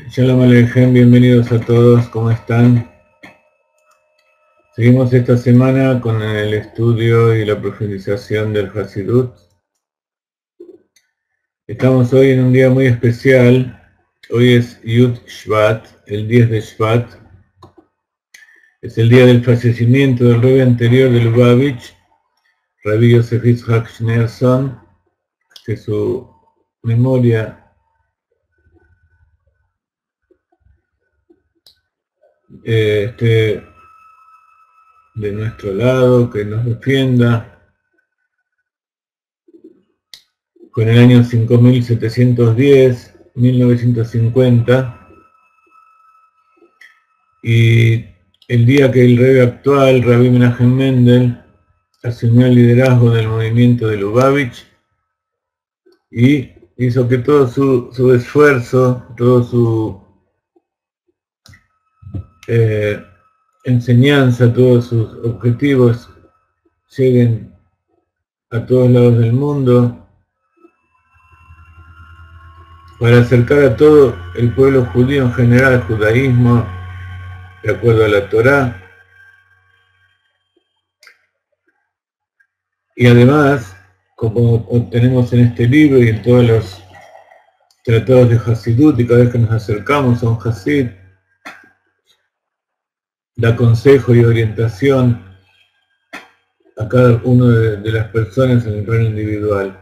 Shalom Aleichem, bienvenidos a todos, ¿cómo están? Seguimos esta semana con el estudio y la profundización del Hasidut. Estamos hoy en un día muy especial. Hoy es Yud Shvat, el 10 de Shvat. Es el día del fallecimiento del Rebbe anterior de Lubavitch, Rabbi Yosef Yitzhak Schneerson, que su memoria esté de nuestro lado, que nos defienda. Fue en el año 5710, 1950, y el día que el Rebbe actual, Rabbi Menachem Mendel, asumió el liderazgo del movimiento de Lubavitch y hizo que todo su esfuerzo, todo su enseñanza, todos sus objetivos lleguen a todos lados del mundo para acercar a todo el pueblo judío en general al judaísmo de acuerdo a la Torá. Y además, como tenemos en este libro y en todos los tratados de Hasidut, y cada vez que nos acercamos a un Hasid, da consejo y orientación a cada una de las personas en el plano individual.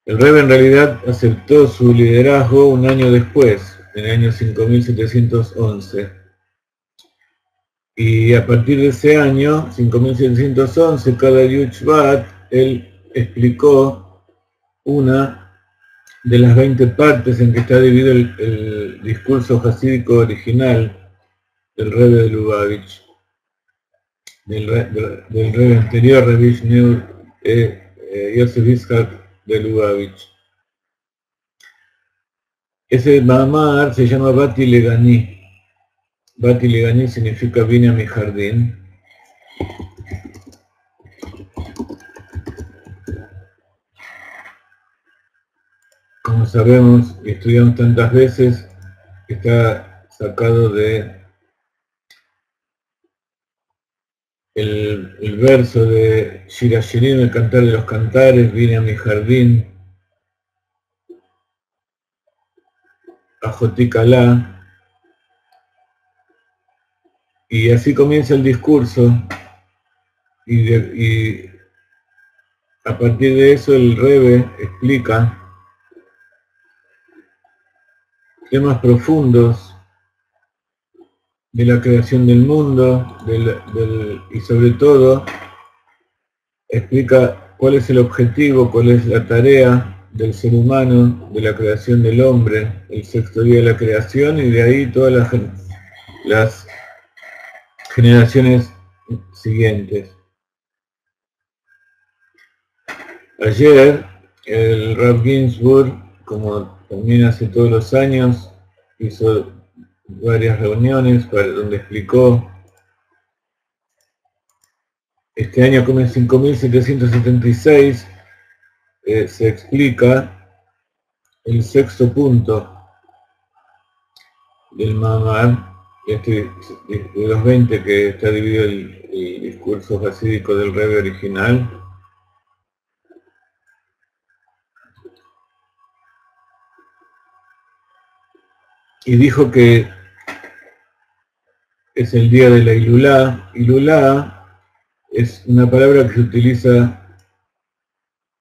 El Rebbe en realidad aceptó su liderazgo un año después, en el año 5711. Y a partir de ese año, 5711, cada Yud Shvat, él explicó una de las 20 partes en que está dividido el discurso hasídico original del Rebbe de Lubavitch, del Rebbe anterior, Rabbi Shneur Yosef Yitzhak de Lubavitch. Ese Mamar se llama Bati Legani. Bati Legani significa vine a mi jardín. Como sabemos y estudiamos tantas veces, está sacado de el verso de Shir Hashirim, el cantar de los cantares, vine a mi jardín, Ajoti Kalá, y así comienza el discurso, y a partir de eso el Rebbe explica temas profundos de la creación del mundo, y sobre todo explica cuál es el objetivo, cuál es la tarea del ser humano, de la creación del hombre, el sexto día de la creación, y de ahí todas las generaciones siguientes. Ayer el Rav Ginsburg, como también hace todos los años, hizo varias reuniones donde explicó. Este año, como en 5776, se explica el sexto punto del Mamar, de los 20 que está dividido el discurso hasídico del Rebbe original. Y dijo que es el día de la Ilulá. Ilulá es una palabra que se utiliza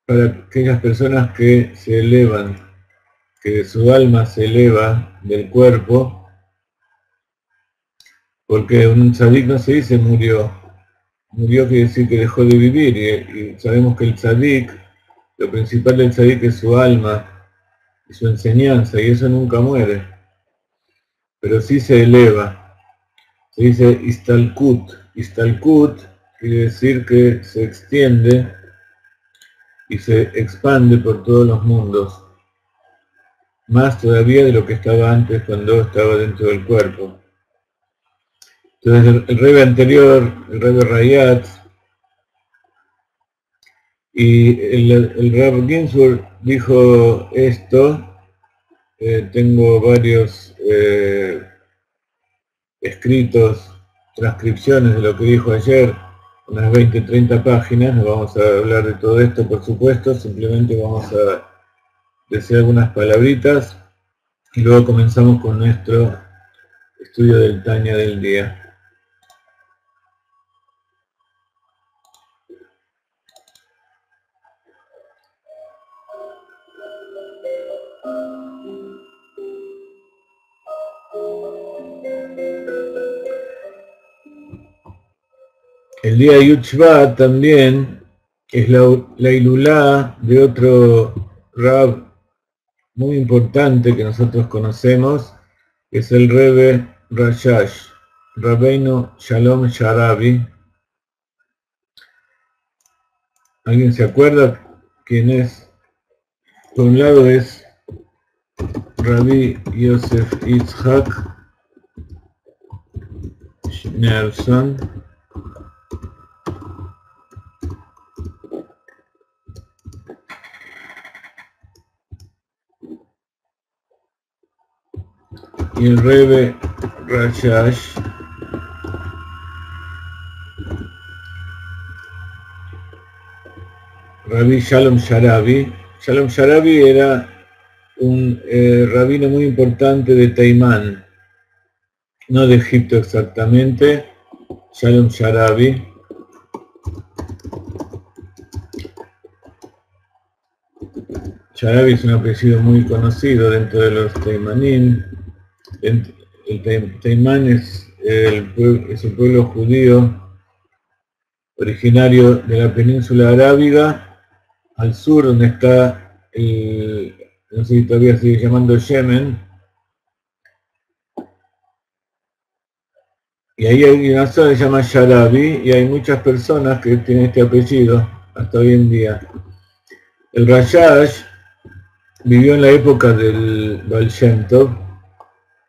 para aquellas personas que se elevan, que su alma se eleva del cuerpo, porque un tzadik no se dice murió. Murió quiere decir que dejó de vivir, y sabemos que el tzadik, lo principal del tzadik es su alma y su enseñanza, y eso nunca muere, pero sí se eleva. Se dice istalkut. Istalkut quiere decir que se extiende y se expande por todos los mundos, más todavía de lo que estaba antes cuando estaba dentro del cuerpo. Entonces el Rebbe anterior, el Rebbe Rayatz, y el Rav Ginsburg dijo esto. Tengo varios escritos, transcripciones de lo que dijo ayer, unas 20-30 páginas. No vamos a hablar de todo esto, por supuesto, simplemente vamos a decir algunas palabritas y luego comenzamos con nuestro estudio del Tanya del día. El día de Yud Shvat también es la Ilulá de otro Rab muy importante que nosotros conocemos, que es el Rebbe Rashash, Rabbeinu Shalom Sharabi. ¿Alguien se acuerda quién es? Por un lado es Rabbi Yosef Yitzhak Schneerson, y el Rebbe Rashash Rabbi Shalom Sharabi. Shalom Sharabi era un rabino muy importante de Teimán, no de Egipto exactamente. Shalom Sharabi. Sharabi es un apellido muy conocido dentro de los Teimanim. El Teimán es el pueblo judío originario de la península arábiga, al sur, donde está no sé si todavía sigue llamando Yemen, y ahí hay una zona que se llama Sharabi, y hay muchas personas que tienen este apellido hasta hoy en día. El Rashash vivió en la época del Baal Shem Tov,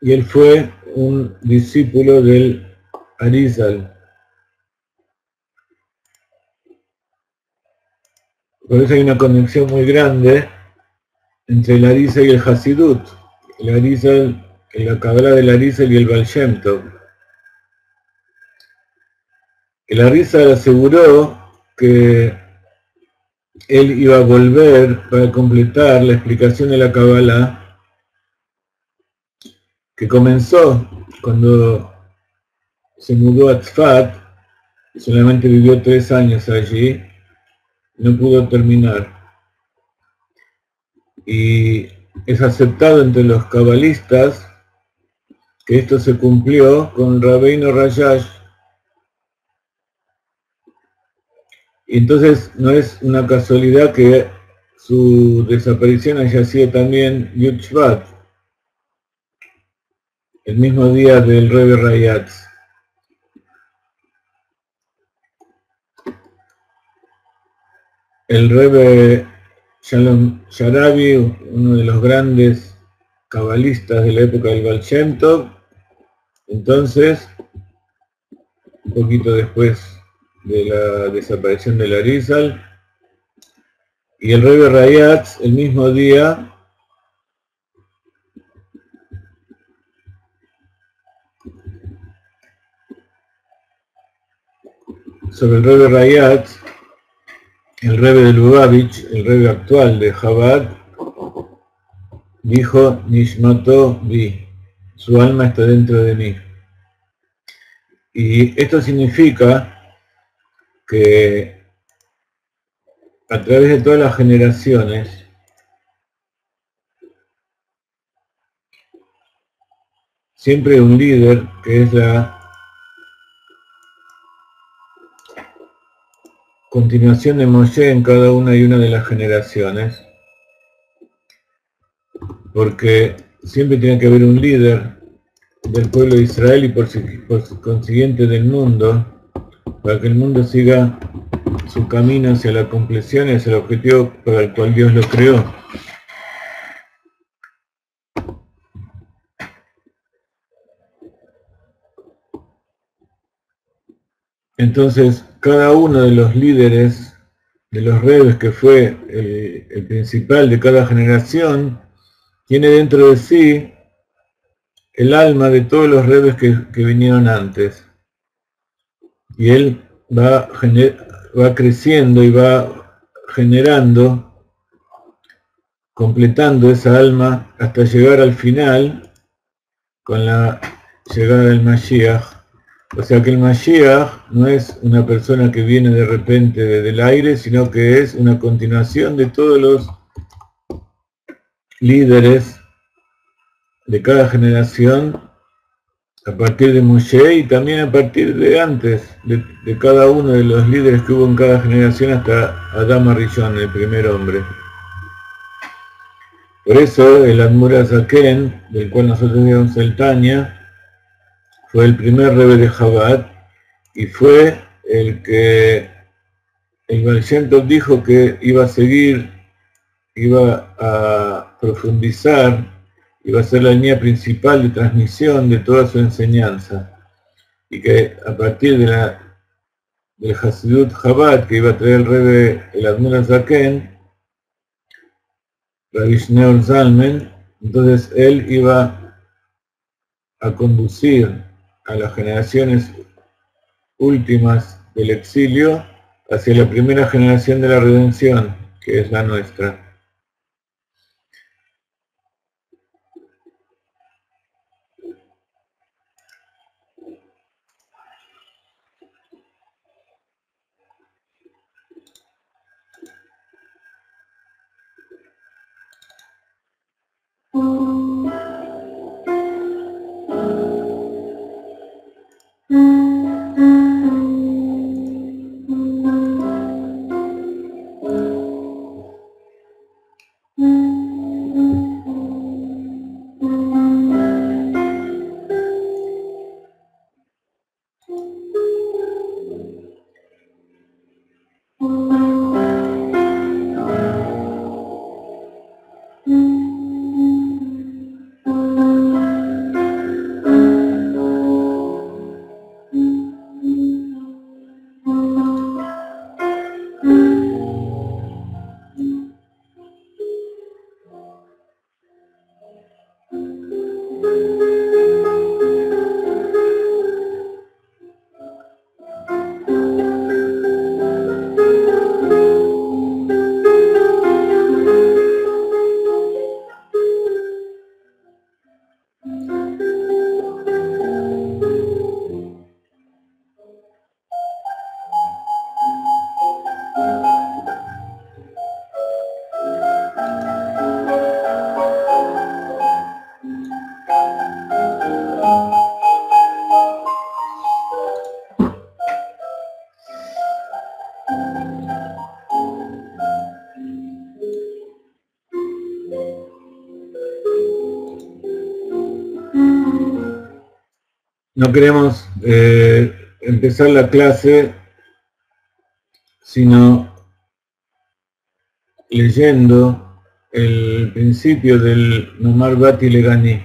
y él fue un discípulo del Arizal. Por eso hay una conexión muy grande entre el Arizal y el Hasidut. El Arizal, la Kabbalah del Arizal y el Baal Shem Tov. El Arizal aseguró que él iba a volver para completar la explicación de la Kabbalah, que comenzó cuando se mudó a Tzfat, solamente vivió 3 años allí, no pudo terminar. Y es aceptado entre los cabalistas que esto se cumplió con Rabbeinu Rashash. Y entonces no es una casualidad que su desaparición haya sido también Yud Shvat, el mismo día del Rebbe Rayatz. El Rebbe Shalom Sharabi, uno de los grandes cabalistas de la época del Baal Shem Tov, entonces, un poquito después de la desaparición del Arizal, y el Rebbe Rayatz el mismo día sobre el Rebbe Rayatz, el Rebbe de Lubavitch, el Rebbe actual de Chabad, dijo Nishmato Bi, su alma está dentro de mí. Y esto significa que a través de todas las generaciones siempre hay un líder que es la continuación de Moshe en cada una y una de las generaciones, porque siempre tiene que haber un líder del pueblo de Israel y por consiguiente del mundo, para que el mundo siga su camino hacia la compleción y hacia el objetivo para el cual Dios lo creó. Entonces, cada uno de los líderes, de los rebes, que fue el principal de cada generación, tiene dentro de sí el alma de todos los rebes que vinieron antes. Y él va creciendo y va generando, completando esa alma hasta llegar al final con la llegada del Mashiach. O sea que el Mashiach no es una persona que viene de repente del aire, sino que es una continuación de todos los líderes de cada generación, a partir de Moshe y también a partir de antes, de cada uno de los líderes que hubo en cada generación hasta Adam Arishon, el primer hombre. Por eso el Admur Hazaken, del cual nosotros digamos el Tanya, fue el primer Rebbe de Chabad y fue el que el Baal Shem Tov dijo que iba a seguir, iba a profundizar, iba a ser la línea principal de transmisión de toda su enseñanza, y que a partir de del Hasidut Chabad que iba a traer el Rebbe, el Admur Hazaken, Rabbi Shneur Zalman, entonces él iba a conducir a las generaciones últimas del exilio hacia la primera generación de la redención, que es la nuestra. No queremos empezar la clase sino leyendo el principio del Nomar Bati Legani.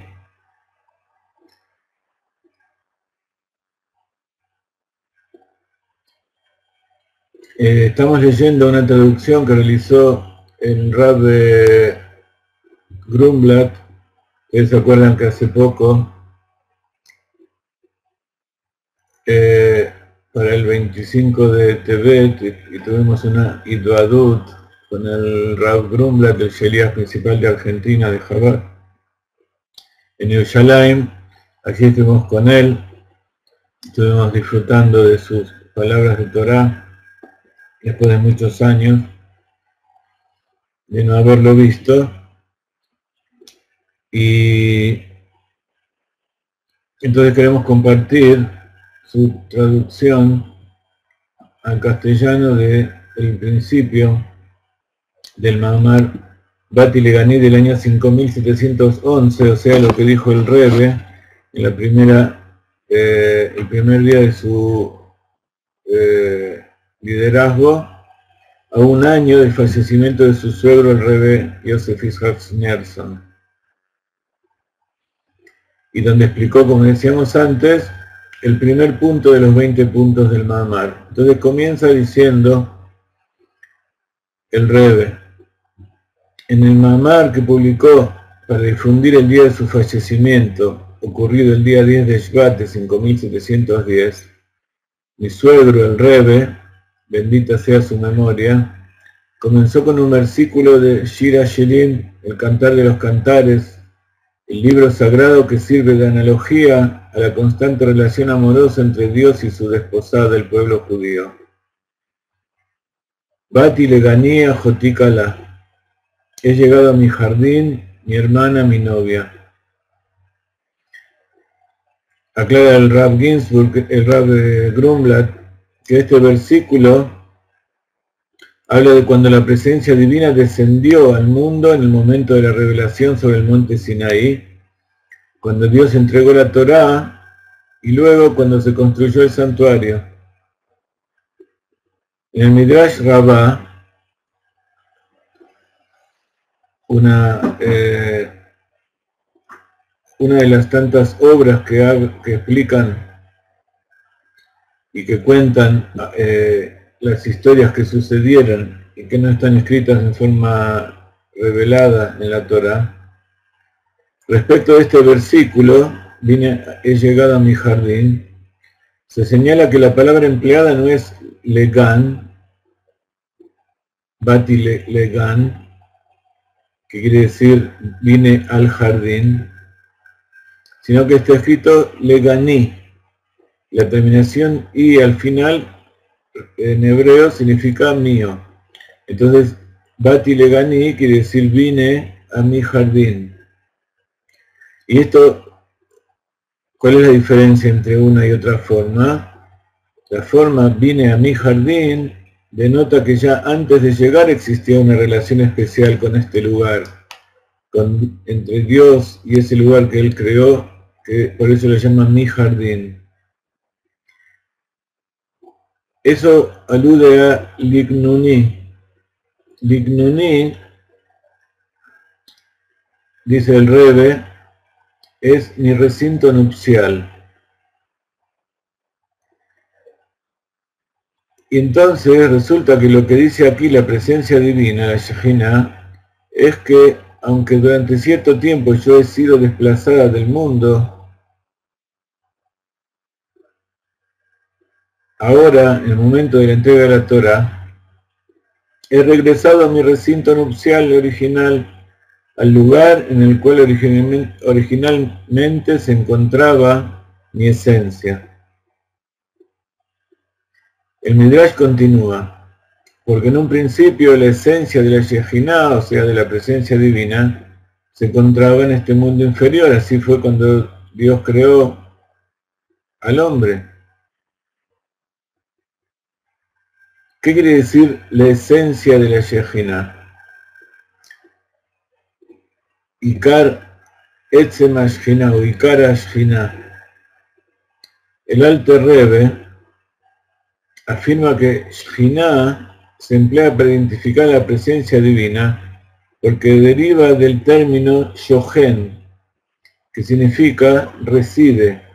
Estamos leyendo una traducción que realizó el Rab Grumblat. Ustedes se acuerdan que hace poco, para el 25 de Tevet, y tuvimos una Iduadut con el Rab Grumblat, el Sheliach principal de Argentina, de Chabad, en Yerushalayim. Aquí estuvimos con él, estuvimos disfrutando de sus palabras de Torah, después de muchos años de no haberlo visto, y entonces queremos compartir su traducción al castellano del principio del Mamar Bati Legani del año 5711, o sea, lo que dijo el Rebbe en la el primer día de su liderazgo, a un año del fallecimiento de su suegro, el Rebbe Yosef Yitzhak Schneerson, y donde explicó, como decíamos antes, el primer punto de los 20 puntos del Mahamar. Entonces comienza diciendo el Rebbe, en el Mahamar que publicó para difundir el día de su fallecimiento, ocurrido el día 10 de Shvat de 5710, mi suegro, el Rebbe, bendita sea su memoria, comenzó con un versículo de Shira Shirim, el Cantar de los Cantares, el libro sagrado que sirve de analogía a la constante relación amorosa entre Dios y su desposada, el pueblo judío. Bati leganía jotikala. He llegado a mi jardín, mi hermana, mi novia. Aclara el Rav Ginsburg, el Rav Grumblat, que este versículo habla de cuando la presencia divina descendió al mundo en el momento de la revelación sobre el monte Sinaí, cuando Dios entregó la Torá y luego cuando se construyó el santuario. En el Midrash Rabbah, una de las tantas obras que explican y que cuentan las historias que sucedieron y que no están escritas en forma revelada en la Torá. Respecto a este versículo, he llegado a mi jardín, se señala que la palabra empleada no es legan, bati legan, que quiere decir vine al jardín, sino que está escrito leganí. La terminación y al final en hebreo significa mío. Entonces, bati leganí quiere decir vine a mi jardín. Y esto, ¿cuál es la diferencia entre una y otra forma? La forma vine a mi jardín denota que ya antes de llegar existía una relación especial con este lugar, entre Dios y ese lugar que Él creó, que por eso lo llama mi jardín. Eso alude a Lignuni. Lignuni, dice el Rebbe, es mi recinto nupcial. Y entonces resulta que lo que dice aquí la presencia divina, la Shejina, es que aunque durante cierto tiempo yo he sido desplazada del mundo, ahora, en el momento de la entrega de la Torah, he regresado a mi recinto nupcial original, al lugar en el cual originalmente se encontraba mi esencia. El Midrash continúa, porque en un principio la esencia de la Shejina, o sea, de la presencia divina, se encontraba en este mundo inferior. Así fue cuando Dios creó al hombre. ¿Qué quiere decir la esencia de la Shejina? Ikar Etzem Ashkina o Ikar Ashkina. El Alter Rebbe afirma que Shekhinah se emplea para identificar la presencia divina porque deriva del término Shohen, que significa reside.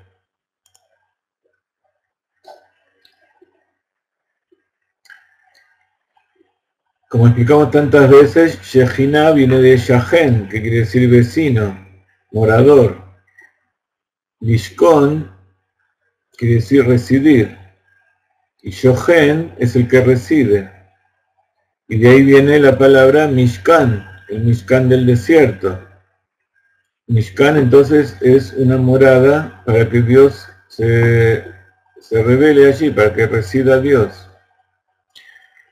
Como explicamos tantas veces, Shekhinah viene de Shahen, que quiere decir vecino, morador. Lishkon quiere decir residir. Y Shohen es el que reside. Y de ahí viene la palabra Mishkan, el Mishkan del desierto. Mishkan entonces es una morada para que Dios se revele allí, para que resida Dios.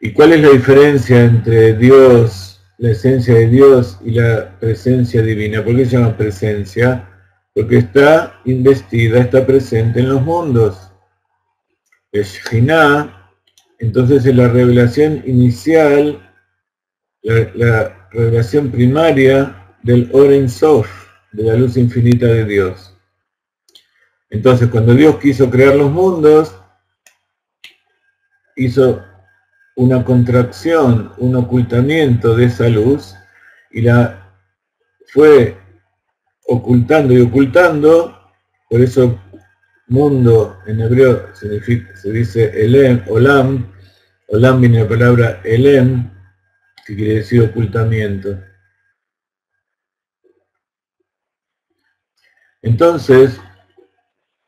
¿Y cuál es la diferencia entre Dios, la esencia de Dios y la presencia divina? ¿Por qué se llama presencia? Porque está investida, está presente en los mundos. Shekhinah, entonces es la revelación inicial, la revelación primaria del Or Ein Sof, de la luz infinita de Dios. Entonces, cuando Dios quiso crear los mundos, hizo una contracción, un ocultamiento de esa luz, y la fue ocultando y ocultando. Por eso mundo en hebreo significa, se dice Elem, Olam. Olam viene de la palabra Elem, que quiere decir ocultamiento. Entonces,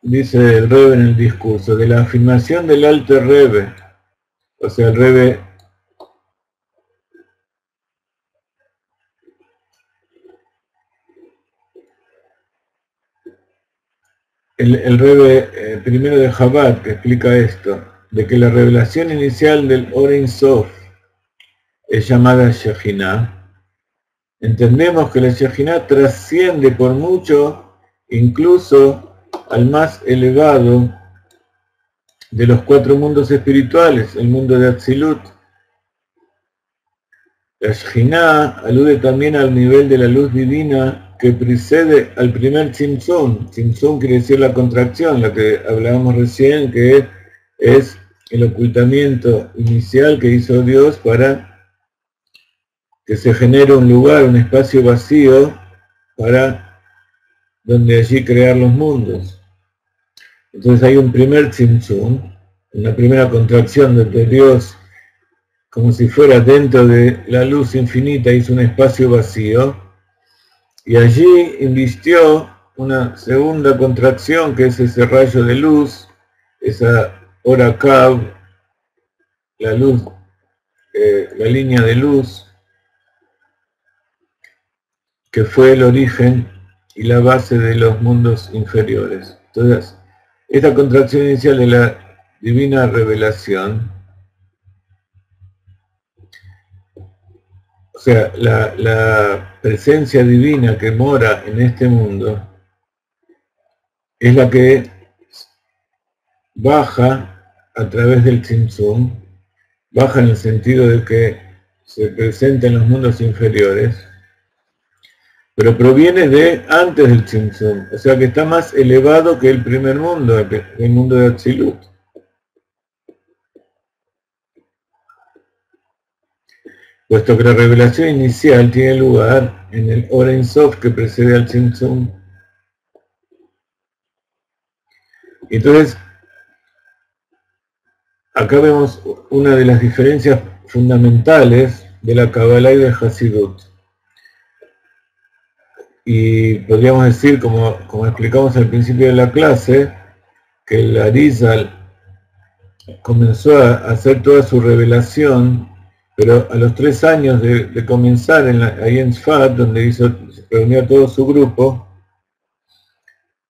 dice el Rebbe en el discurso, de la afirmación del Alter Rebbe, o sea, el Rebbe el Rebbe primero de Chabad, que explica esto, de que la revelación inicial del Oren Sof es llamada Shejinah. Entendemos que la Shejinah trasciende por mucho, incluso al más elevado de los cuatro mundos espirituales, el mundo de Atzilut. La Shejinah alude también al nivel de la luz divina que precede al primer Tzimtzum. Tzimtzum quiere decir la contracción, la que hablábamos recién, que es el ocultamiento inicial que hizo Dios para que se genere un lugar, un espacio vacío, para donde allí crear los mundos. Entonces hay un primer Tzimtzum, una primera contracción donde Dios, como si fuera dentro de la luz infinita, hizo un espacio vacío, y allí invistió una segunda contracción, que es ese rayo de luz, esa hora Kav, la luz, la línea de luz, que fue el origen y la base de los mundos inferiores. Entonces, esta contracción inicial de la divina revelación, o sea, la presencia divina que mora en este mundo, es la que baja a través del Tzimtzum, baja en el sentido de que se presenta en los mundos inferiores, pero proviene de antes del Tzimtzum, o sea que está más elevado que el primer mundo, el mundo de Atzilut. Puesto que la revelación inicial tiene lugar en el Oren Sof que precede al Tzimtzum. Entonces, acá vemos una de las diferencias fundamentales de la Kabbalah y del Hasidut. Y podríamos decir, como explicamos al principio de la clase, que el Arizal comenzó a hacer toda su revelación, pero a los 3 años de comenzar ahí en Sfat, donde reunió a todo su grupo,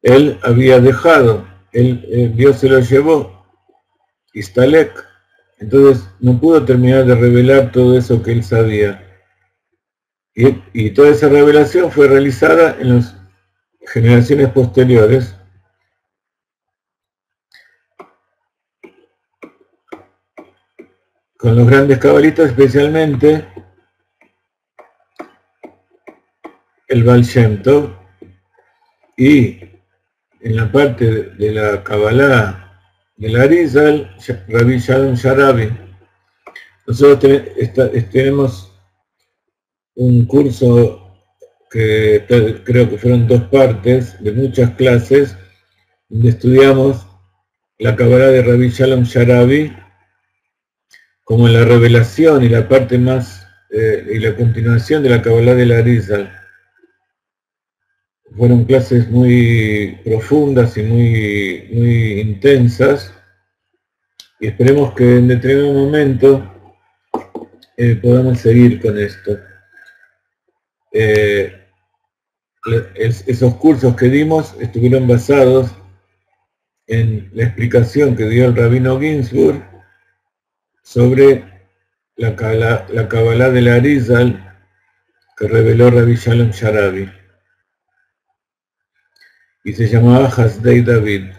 él había dejado, Dios se lo llevó, Istalek, entonces no pudo terminar de revelar todo eso que él sabía. Y toda esa revelación fue realizada en las generaciones posteriores, con los grandes cabalistas, especialmente el Baal Shem Tov, y en la parte de la Kabbalah del Arizal, Rabbi Shalom Sharabi. Nosotros tenemos un curso que creo que fueron 2 partes de muchas clases, donde estudiamos la Kabbalah de Rabbi Shalom Sharabi como la revelación y la parte más y la continuación de la Kabbalah del Arizal. Fueron clases muy profundas y muy intensas, y esperemos que en determinado momento podamos seguir con esto. Esos cursos que dimos estuvieron basados en la explicación que dio el Rabino Ginsburg sobre la Kabbalah del Arizal que reveló Rabbi Shalom Sharabi, y se llamaba Hasdei David.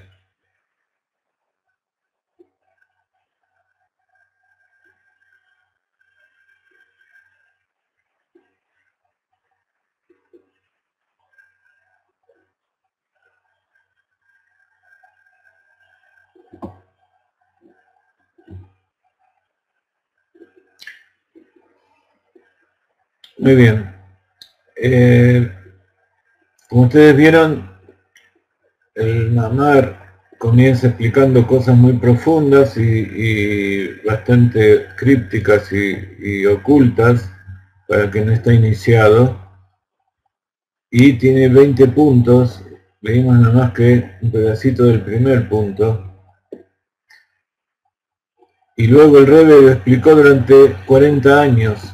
Muy bien. Como ustedes vieron, el Mamar comienza explicando cosas muy profundas y bastante crípticas y ocultas para quien no está iniciado. Y tiene 20 puntos, leímos nada más que un pedacito del primer punto. Y luego el Rebbe lo explicó durante 40 años.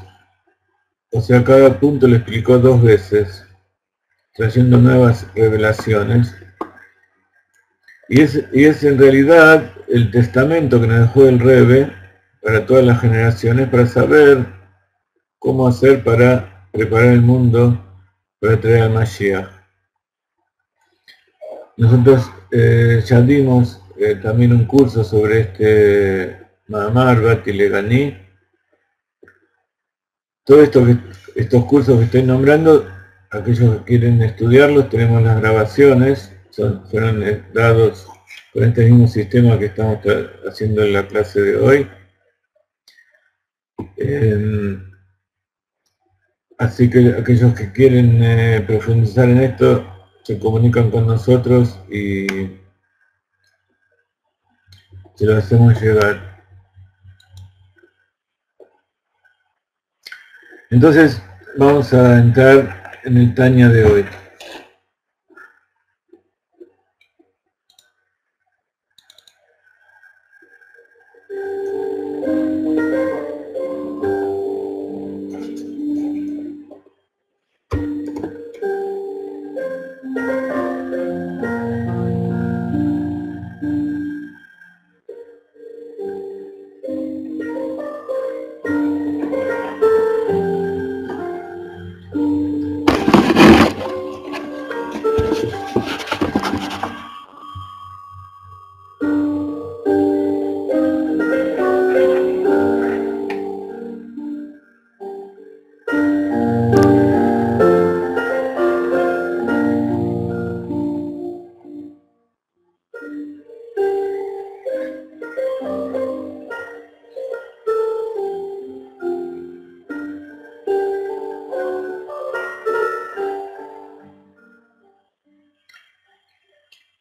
O sea, cada punto lo explicó 2 veces, trayendo nuevas revelaciones. Y es en realidad el testamento que nos dejó el Rebbe para todas las generaciones, para saber cómo hacer para preparar el mundo para traer al Mashiach. Nosotros ya dimos también un curso sobre este Mahamar Bati Legani. Todos estos cursos que estoy nombrando, aquellos que quieren estudiarlos, tenemos las grabaciones, fueron dados con este mismo sistema que estamos haciendo en la clase de hoy. Así que aquellos que quieren profundizar en esto, se comunican con nosotros y se lo hacemos llegar. Entonces, vamos a entrar en el Tanya de hoy.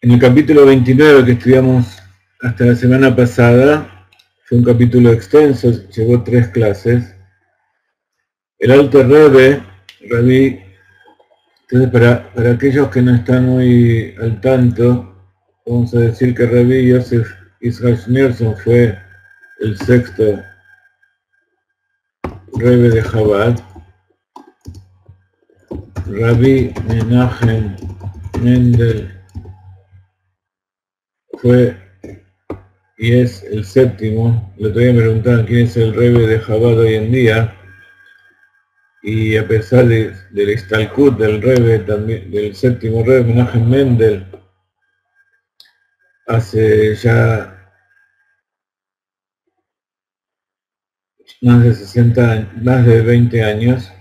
En el capítulo 29 que estudiamos hasta la semana pasada, fue un capítulo extenso, llevó 3 clases. El Alter Rebbe, Rabí, entonces para aquellos que no están muy al tanto, vamos a decir que Rabí Yosef Israel Schneerson fue el 6º Rebbe de Chabad. Rabí Menachem Mendel fue y es el 7º. El otro día me preguntaban quién es el Rebbe de Chabad hoy en día. Y a pesar del Istalkut del Rebbe, también, del 7º Rebbe, Menachem Mendel, hace ya más de 60 años, más de 20 años,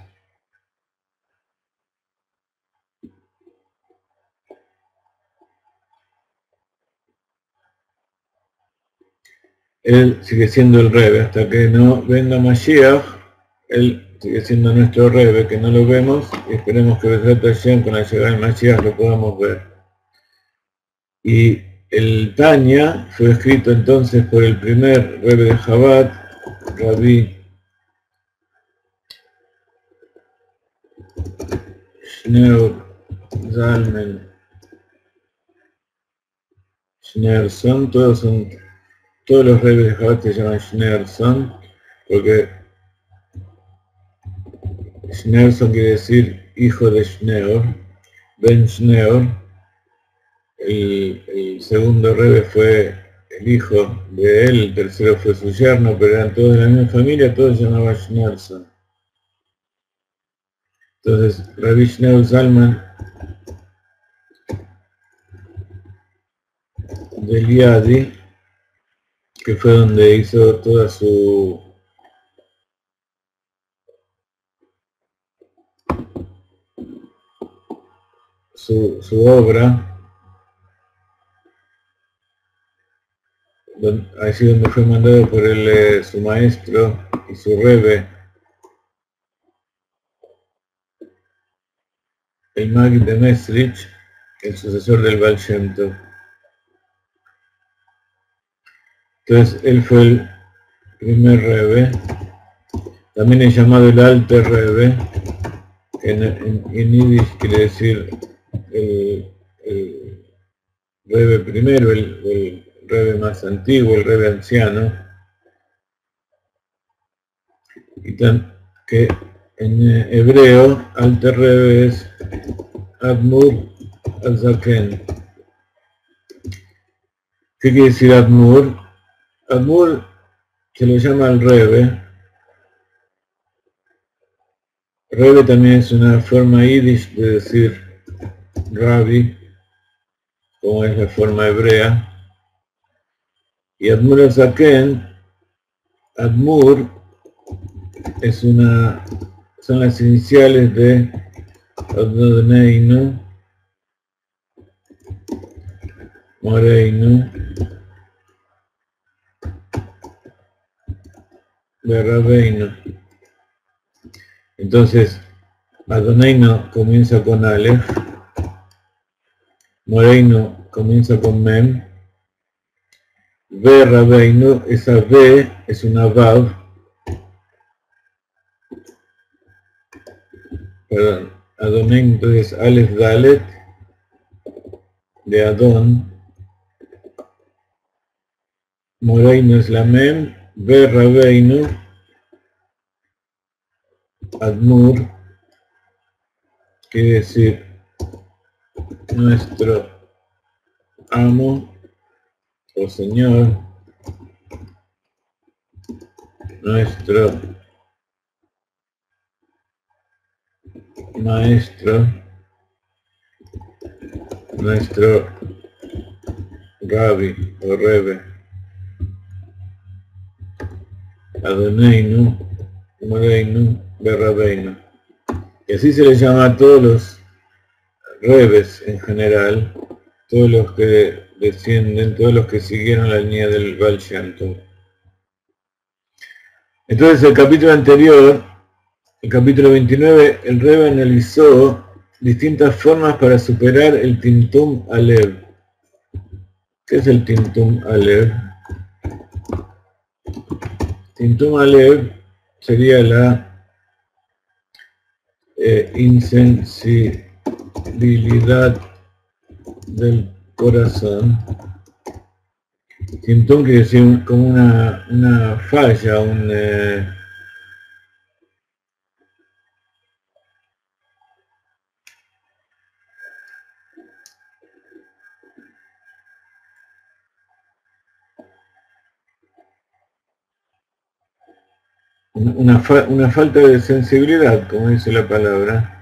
él sigue siendo el Rebbe, hasta que no venga Mashiach, él sigue siendo nuestro Rebbe, que no lo vemos, y esperemos que Besrat Hashem, con la llegada de Mashiach, lo podamos ver. Y el Tanya fue escrito entonces por el primer Rebbe de Chabad, Rabí Schneur Zalman Schneerson, todos los Rebes de Chabad se llaman Schneerson, porque Schneerson quiere decir hijo de Schneur, Ben Schneur. El segundo Rebbe fue el hijo de él, el tercero fue su yerno, pero eran todos de la misma familia, todos se llamaban Schneerson. Entonces, Rabbi Schneur Zalman de Liadi, que fue donde hizo toda su obra, allí donde fue mandado por su maestro y su Rebbe, el Maggid de Mesrich, el sucesor del Baal Shem Tov. Entonces él fue el primer Rebbe, también es llamado el Alter Rebbe, que en Yiddish quiere decir el Rebbe primero, el Rebbe más antiguo, el Rebbe anciano, y que en hebreo Alter Rebbe es Admur Azaken. ¿Qué quiere decir Admur? Admur se lo llama el Rebbe. Rebbe también es una forma yiddish de decir Rabbi, como es la forma hebrea. Y Admur Azaken, Admur son las iniciales de Adnoneinu, Moreinu, Berrabeinu. Entonces, Adoneinu comienza con Aleph, Moreinu comienza con Mem, Berrabeinu, esa B es una Vav, perdón, Adoneinu entonces Aleph Dalet, de Adon, Moreinu es la Mem, Berrabeinu, Admur, quiere decir nuestro amo o Señor, nuestro maestro, nuestro Rabbi o Rebbe, Adoneinu, Moreinu, Berrabeinu. Y así se les llama a todos los Rebes en general, todos los que descienden, todos los que siguieron la línea del Baal Shem Tov. Entonces el capítulo anterior, el capítulo 29, el Rebbe analizó distintas formas para superar el Timtum Alev. ¿Qué es el Timtum Alev? Timtum Alev sería la insensibilidad del corazón. Timtum quiere decir como una falla, una falta de sensibilidad, como dice la palabra.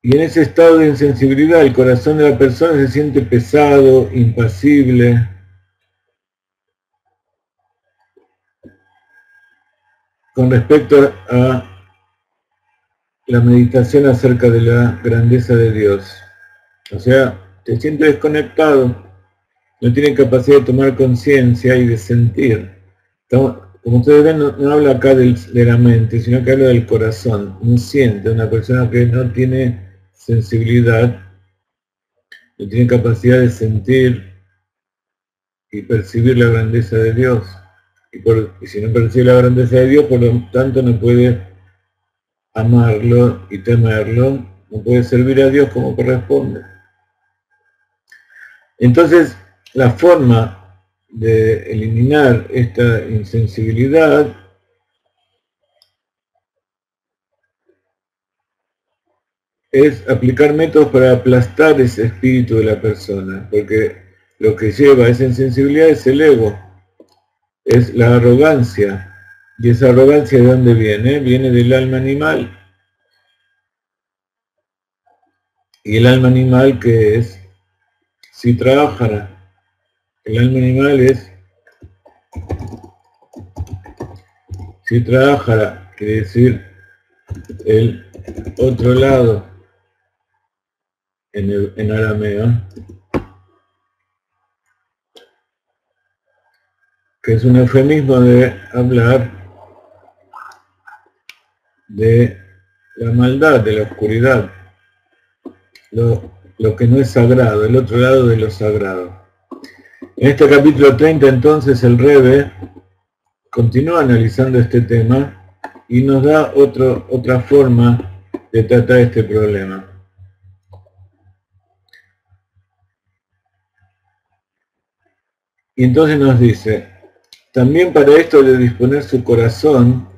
Y en ese estado de insensibilidad el corazón de la persona se siente pesado, impasible. Con respecto a la meditación acerca de la grandeza de Dios. O sea, te sientes desconectado, no tiene capacidad de tomar conciencia y de sentir. Como ustedes ven, no habla acá de la mente, sino que habla del corazón. No siente, una persona que no tiene sensibilidad, no tiene capacidad de sentir y percibir la grandeza de Dios. Y si no percibe la grandeza de Dios, por lo tanto no puede amarlo y temerlo, no puede servir a Dios como corresponde. Entonces, la forma de eliminar esta insensibilidad es aplicar métodos para aplastar ese espíritu de la persona, porque lo que lleva a esa insensibilidad es el ego, es la arrogancia. ¿Y esa arrogancia de dónde viene? Viene del alma animal. Y el alma animal, ¿qué es? Si trabajara. El alma animal es si trabajara, quiere decir el otro lado en arameo, que es un eufemismo de hablar de la maldad, de la oscuridad, lo que no es sagrado, el otro lado de lo sagrado. En este capítulo 30 entonces el Rebbe continúa analizando este tema y nos da otra forma de tratar este problema. Y entonces nos dice, también para esto de disponer su corazón,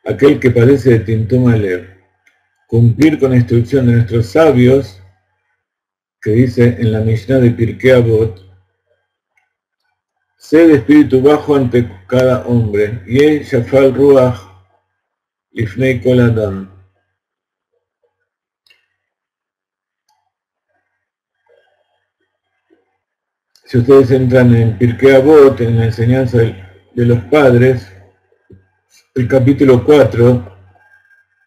aquel que padece de Tintum Alev, cumplir con la instrucción de nuestros sabios, que dice en la Mishnah de Pirkei Avot, sé de espíritu bajo ante cada hombre, y Shafal Ruach Lifnei Kol Adam. Si ustedes entran en Pirkei Avot, en la enseñanza de los padres, el capítulo 4,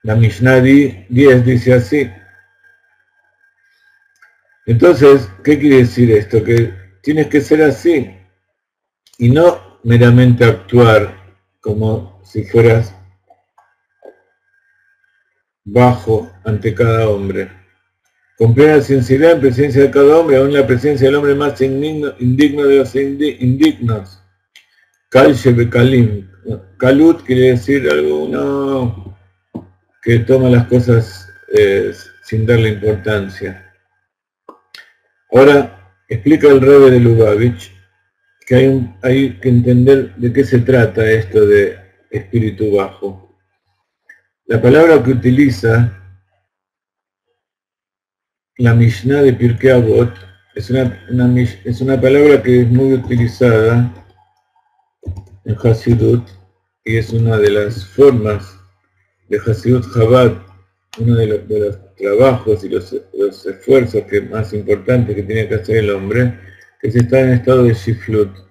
la Mishnah 10 dice así. Entonces, ¿qué quiere decir esto? Que tienes que ser así y no meramente actuar como si fueras bajo ante cada hombre. Con plena sinceridad en presencia de cada hombre, aún en la presencia del hombre más indigno de los indignos. Kal Shebekalim. Kalut quiere decir alguno que toma las cosas sin darle importancia. Ahora, explica el Rebbe de Lubavitch que hay que entender de qué se trata esto de espíritu bajo. La palabra que utiliza la Mishnah de Pirkei Avot es una palabra que es muy utilizada en Hasidut y es una de las formas de Hasidut Chabad, uno de los trabajos y los esfuerzos más importantes que tiene que hacer el hombre, que es estar en estado de Shiflut.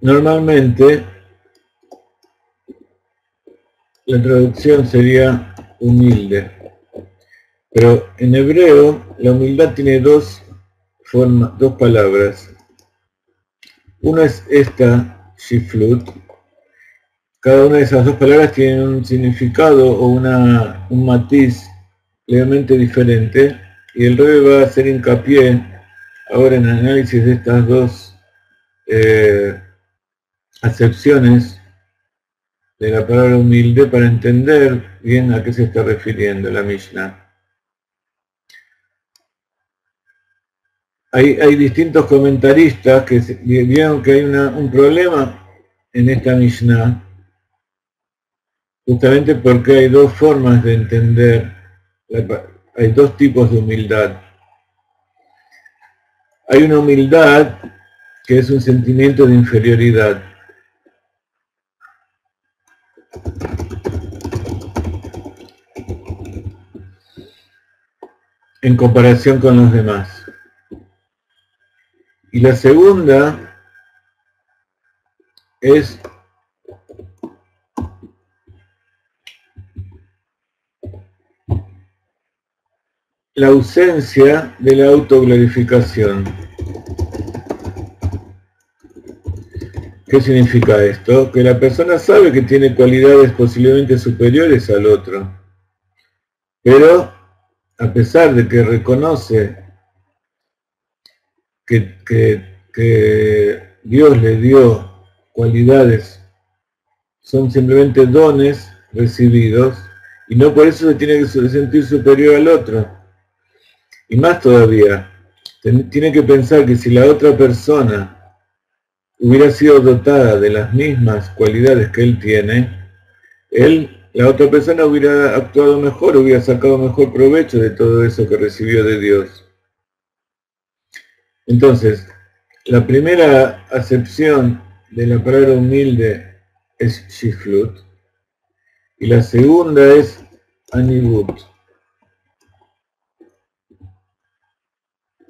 Normalmente la traducción sería humilde, pero en hebreo la humildad tiene dos palabras. Una es esta, Shiflut. Cada una de esas dos palabras tiene un significado o un matiz levemente diferente, y el Rebbe va a hacer hincapié ahora en el análisis de estas dos acepciones de la palabra humilde para entender bien a qué se está refiriendo la Mishnah. Hay distintos comentaristas que vieron que hay un problema en esta Mishnah, justamente porque hay dos formas de entender, hay dos tipos de humildad. Hay una humildad que es un sentimiento de inferioridad. En comparación con los demás. Y la segunda es la ausencia de la autoglorificación. ¿Qué significa esto? Que la persona sabe que tiene cualidades posiblemente superiores al otro, pero a pesar de que reconoce que Dios le dio cualidades, son simplemente dones recibidos, y no por eso se tiene que sentir superior al otro. Y más todavía, tiene que pensar que si la otra persona hubiera sido dotada de las mismas cualidades que él tiene, la otra persona hubiera actuado mejor, hubiera sacado mejor provecho de todo eso que recibió de Dios. Entonces, la primera acepción de la palabra humilde es Shiflut, y la segunda es Anibut.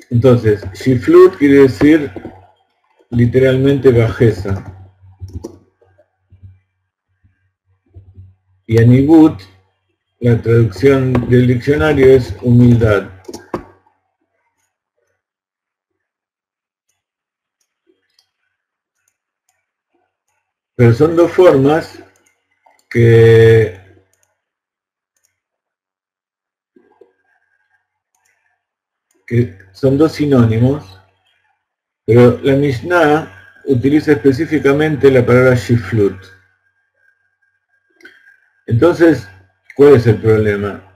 Entonces, Shiflut quiere decir literalmente bajeza. Y Anibut la traducción del diccionario es humildad. Pero son dos formas que son dos sinónimos, pero la Mishnah utiliza específicamente la palabra shiflut. Entonces, ¿cuál es el problema?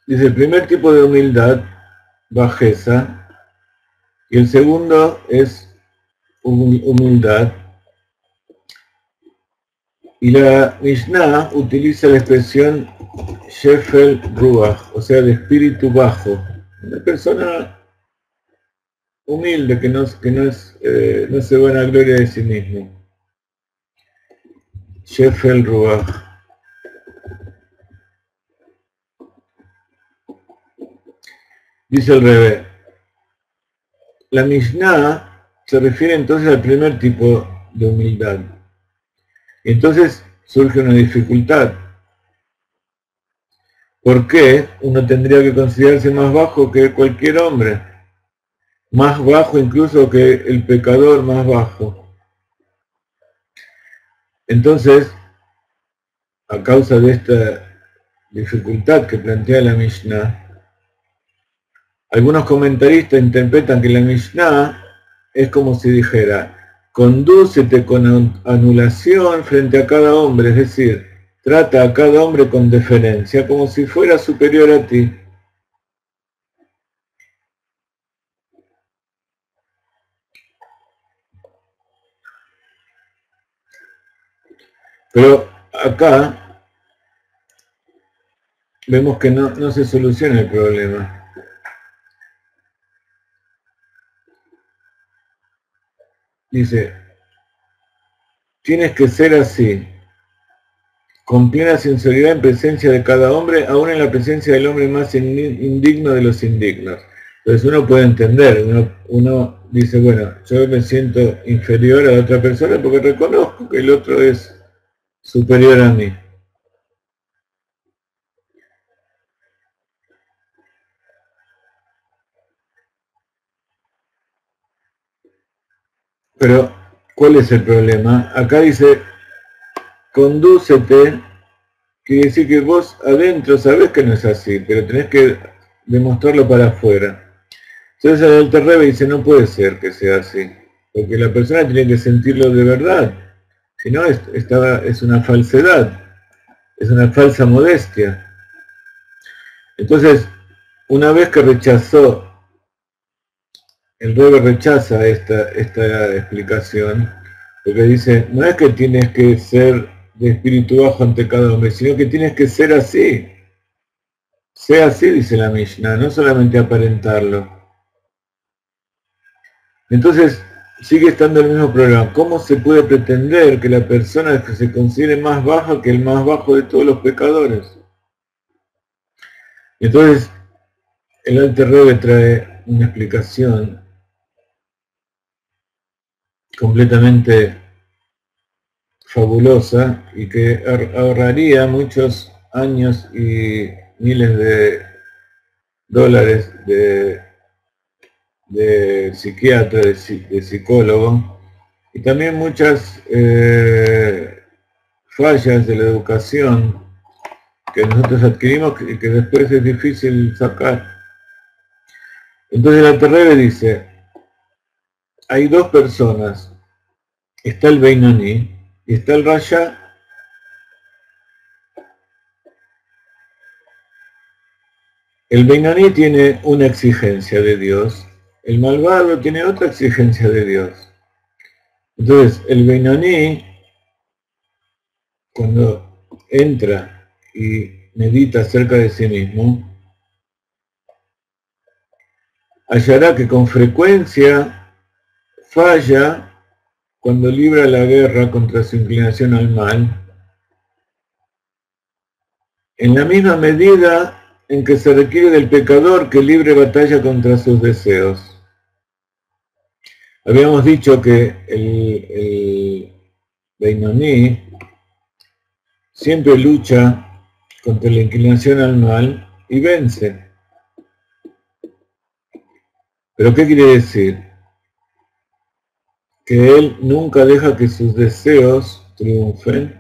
Dice, el primer tipo de humildad, bajeza, y el segundo es humildad. Y la Mishnah utiliza la expresión Shefel Ruach, o sea, de espíritu bajo. Una persona humilde que no se vanagloria de sí mismo. Shefel Ruach. Dice el Rebbe, la Mishnah se refiere entonces al primer tipo de humildad. Y entonces surge una dificultad. ¿Por qué uno tendría que considerarse más bajo que cualquier hombre? Más bajo incluso que el pecador más bajo. Entonces, a causa de esta dificultad que plantea la Mishnah, algunos comentaristas interpretan que la Mishnah es como si dijera, condúcete con anulación frente a cada hombre, es decir, trata a cada hombre con deferencia, como si fuera superior a ti. Pero acá vemos que no se soluciona el problema. Dice, tienes que ser así, con plena sinceridad en presencia de cada hombre, aún en la presencia del hombre más indigno de los indignos. Entonces uno puede entender, uno dice, bueno, yo me siento inferior a la otra persona porque reconozco que el otro es superior a mí. Pero, ¿cuál es el problema? Acá dice, condúcete, quiere decir que vos adentro sabés que no es así, pero tenés que demostrarlo para afuera. Entonces el Alter Rebbe dice, no puede ser que sea así, porque la persona tiene que sentirlo de verdad, si no es una falsedad, es una falsa modestia. Entonces, una vez que el Rebbe rechaza esta explicación, porque dice, no es que tienes que ser de espíritu bajo ante cada hombre, sino que tienes que ser así. Sea así, dice la Mishnah, no solamente aparentarlo. Entonces, sigue estando el mismo problema. ¿Cómo se puede pretender que la persona que se considere más baja que el más bajo de todos los pecadores? Entonces, el Alter Rebbe trae una explicación completamente fabulosa y que ahorraría muchos años y miles de dólares de psiquiatra, de psicólogo, y también muchas fallas de la educación que nosotros adquirimos y que después es difícil sacar. Entonces el Alter Rebbe dice, hay dos personas, está el Beinoni y está el Rasha. El Beinoni tiene una exigencia de Dios, el malvado tiene otra exigencia de Dios. Entonces el Beinoni, cuando entra y medita acerca de sí mismo, hallará que con frecuencia falla cuando libra la guerra contra su inclinación al mal, en la misma medida en que se requiere del pecador que libre batalla contra sus deseos. Habíamos dicho que el Beinoni siempre lucha contra la inclinación al mal y vence. ¿Pero qué quiere decir? Que él nunca deja que sus deseos triunfen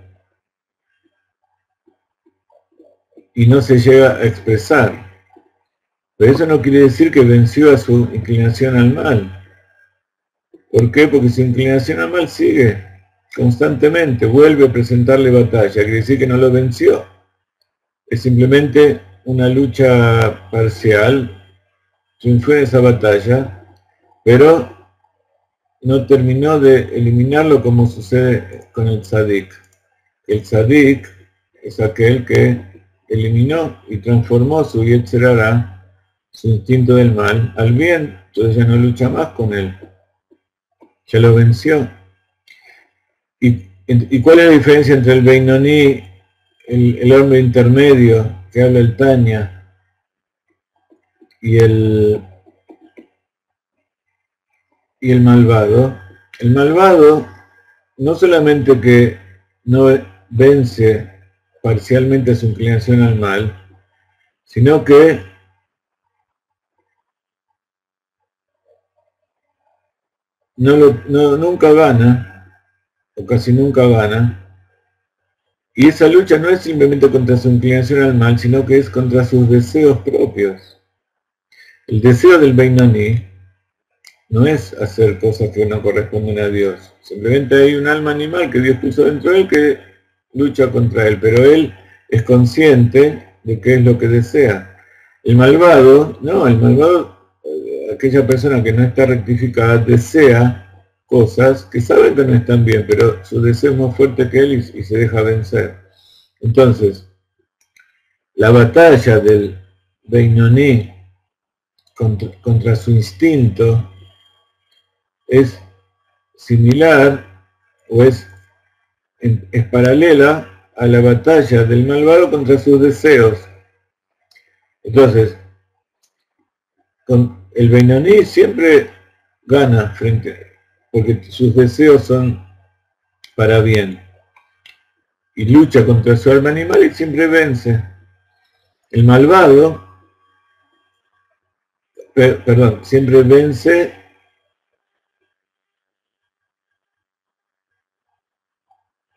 y no se llega a expresar. Pero eso no quiere decir que venció a su inclinación al mal. ¿Por qué? Porque su inclinación al mal sigue constantemente, vuelve a presentarle batalla. Quiere decir que no lo venció. Es simplemente una lucha parcial, triunfó en esa batalla, pero no terminó de eliminarlo como sucede con el tzadik. El tzadik es aquel que eliminó y transformó su yetzer hara, su instinto del mal, al bien, entonces ya no lucha más con él, ya lo venció. ¿Y cuál es la diferencia entre el Beinoni, el hombre intermedio que habla el Tanya, y el malvado? El malvado no solamente que no vence parcialmente su inclinación al mal, sino que nunca gana, o casi nunca gana, y esa lucha no es simplemente contra su inclinación al mal, sino que es contra sus deseos propios. El deseo del Beinoni no es hacer cosas que no corresponden a Dios, simplemente hay un alma animal que Dios puso dentro de él que lucha contra él, pero él es consciente de qué es lo que desea. El malvado, no, el malvado, aquella persona que no está rectificada, desea cosas que saben que no están bien, pero su deseo es más fuerte que él y se deja vencer. Entonces, la batalla del Beinoni contra su instinto es similar o es paralela a la batalla del malvado contra sus deseos. Entonces, el Beinoni siempre gana porque sus deseos son para bien. Y lucha contra su alma animal y siempre vence. El malvado, siempre vence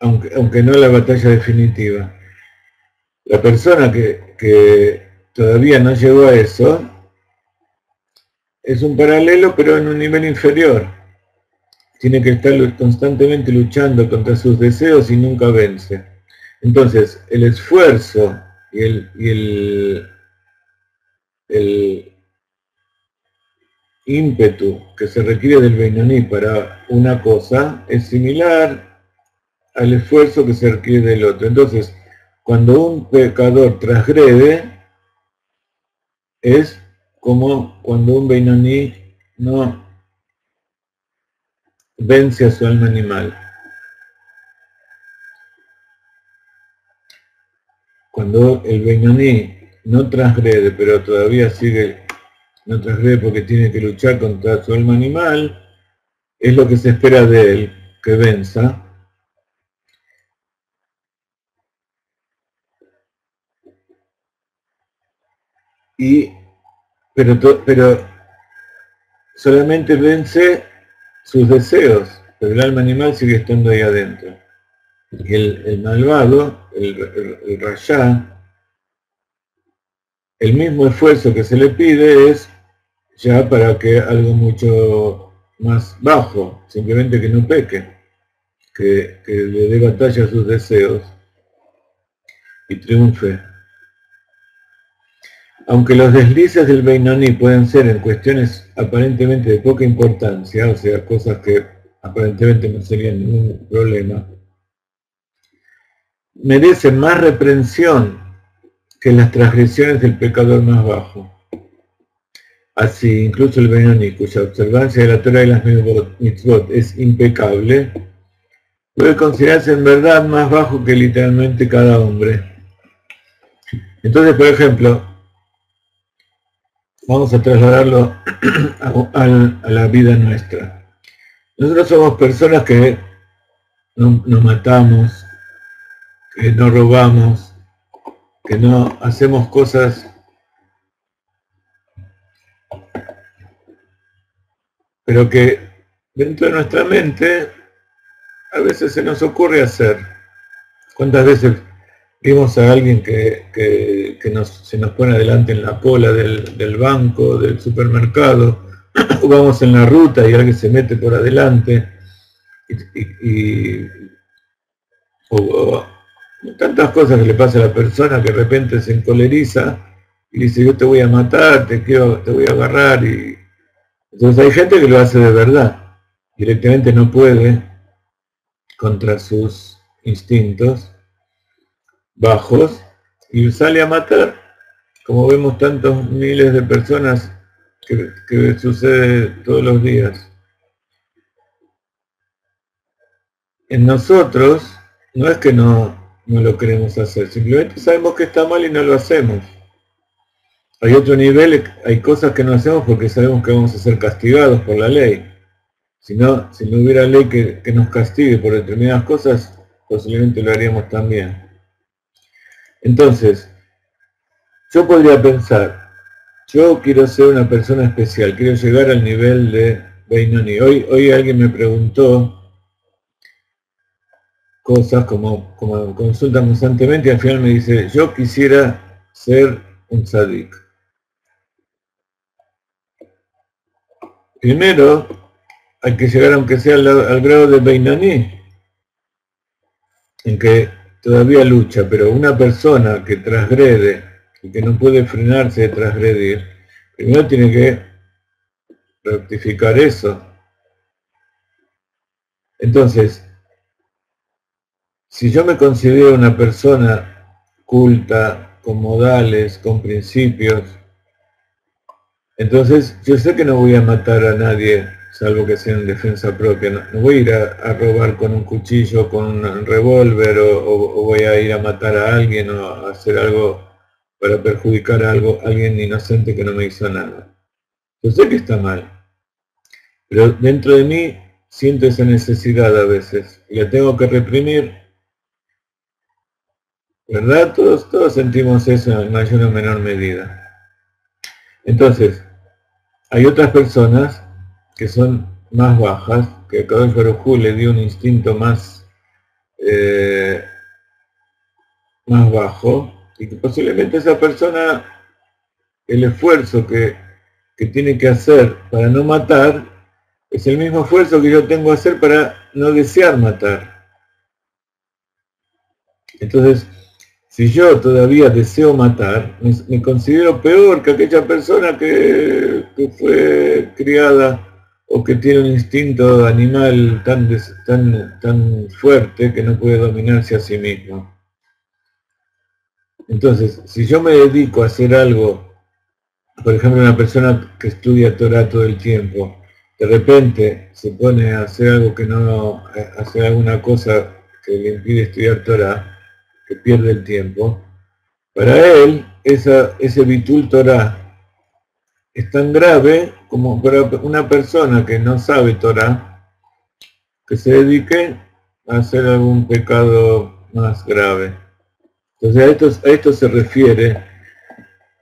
aunque no la batalla definitiva. La persona que todavía no llegó a eso es un paralelo, pero en un nivel inferior. Tiene que estar constantemente luchando contra sus deseos y nunca vence. Entonces, el esfuerzo y el ímpetu que se requiere del Beinoni para una cosa es similar al esfuerzo que se requiere del otro. Entonces, cuando un pecador transgrede, es como cuando un Beinoni no vence a su alma animal. Cuando el Beinoni no transgrede, pero todavía no transgrede porque tiene que luchar contra su alma animal, es lo que se espera de él, que venza. Pero solamente vence sus deseos, pero el alma animal sigue estando ahí adentro. Y el malvado, el Rayá, el mismo esfuerzo que se le pide es ya para que algo mucho más bajo, simplemente que no peque, que le dé batalla a sus deseos y triunfe. Aunque los deslices del Beinoni pueden ser en cuestiones aparentemente de poca importancia, o sea, cosas que aparentemente no serían ningún problema, merecen más reprensión que las transgresiones del pecador más bajo. Así, incluso el Beinoni, cuya observancia de la Torah y las mitzvot es impecable, puede considerarse en verdad más bajo que literalmente cada hombre. Entonces, por ejemplo, vamos a trasladarlo a la vida nuestra. Nosotros somos personas que nos matamos, que no robamos, que no hacemos cosas pero que dentro de nuestra mente a veces se nos ocurre hacer. ¿Cuántas veces vimos a alguien que se nos pone adelante en la cola del banco, del supermercado, o vamos en la ruta y alguien se mete por adelante, o tantas cosas que le pasa a la persona que de repente se encoleriza y dice yo te voy a matar, te voy a agarrar, y entonces hay gente que lo hace de verdad, directamente no puede contra sus instintos bajos y sale a matar, como vemos tantos miles de personas que sucede todos los días. En nosotros no es que no lo queremos hacer, simplemente sabemos que está mal y no lo hacemos. Hay otro nivel, hay cosas que no hacemos porque sabemos que vamos a ser castigados por la ley. Si no hubiera ley que nos castigue por determinadas cosas, posiblemente lo haríamos también. Entonces, yo podría pensar, yo quiero ser una persona especial, quiero llegar al nivel de Beinoni. Hoy alguien me preguntó cosas como consultan constantemente y al final me dice, yo quisiera ser un tzadik. Primero, hay que llegar aunque sea al grado de Beinoni, en que todavía lucha, pero una persona que transgrede y que no puede frenarse de transgredir, primero tiene que rectificar eso. Entonces, si yo me considero una persona culta, con modales, con principios, entonces yo sé que no voy a matar a nadie, salvo que sea en defensa propia. No voy a ir a robar con un cuchillo, con un revólver, o voy a ir a matar a alguien o a hacer algo para perjudicar a alguien inocente que no me hizo nada. Yo sé que está mal, pero dentro de mí siento esa necesidad a veces y la tengo que reprimir. ¿Verdad? Todos sentimos eso en mayor o menor medida. Entonces, hay otras personas que son más bajas, que a Kadosh Baruj Hu le dio un instinto más bajo, y que posiblemente esa persona, el esfuerzo que tiene que hacer para no matar, es el mismo esfuerzo que yo tengo que hacer para no desear matar. Entonces, si yo todavía deseo matar, me considero peor que aquella persona que fue criada o que tiene un instinto animal tan fuerte que no puede dominarse a sí mismo. Entonces, si yo me dedico a hacer algo, por ejemplo, una persona que estudia Torah todo el tiempo, de repente se pone a hacer algo que no, hacer alguna cosa que le impide estudiar Torah, que pierde el tiempo, para él ese bitul Torah es tan grave como para una persona que no sabe Torah, que se dedique a hacer algún pecado más grave. Entonces a esto se refiere,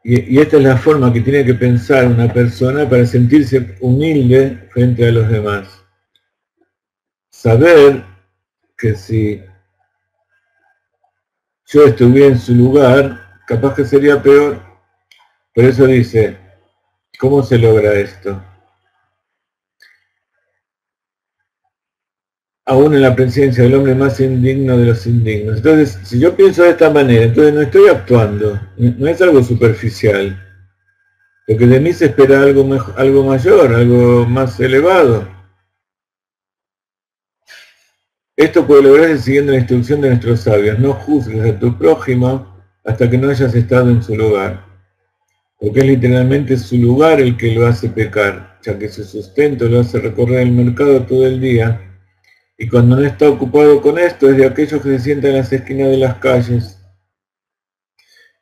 y esta es la forma que tiene que pensar una persona para sentirse humilde frente a los demás. Saber que si yo estuviera en su lugar, capaz que sería peor. Por eso dice, ¿cómo se logra esto? Aún en la presencia del hombre más indigno de los indignos. Entonces, si yo pienso de esta manera, entonces no estoy actuando, no es algo superficial, porque de mí se espera algo mayor, algo más elevado. Esto puede lograrse siguiendo la instrucción de nuestros sabios, no juzgues a tu prójimo hasta que no hayas estado en su lugar, porque es literalmente su lugar el que lo hace pecar, ya que su sustento lo hace recorrer el mercado todo el día, y cuando no está ocupado con esto es de aquellos que se sientan en las esquinas de las calles,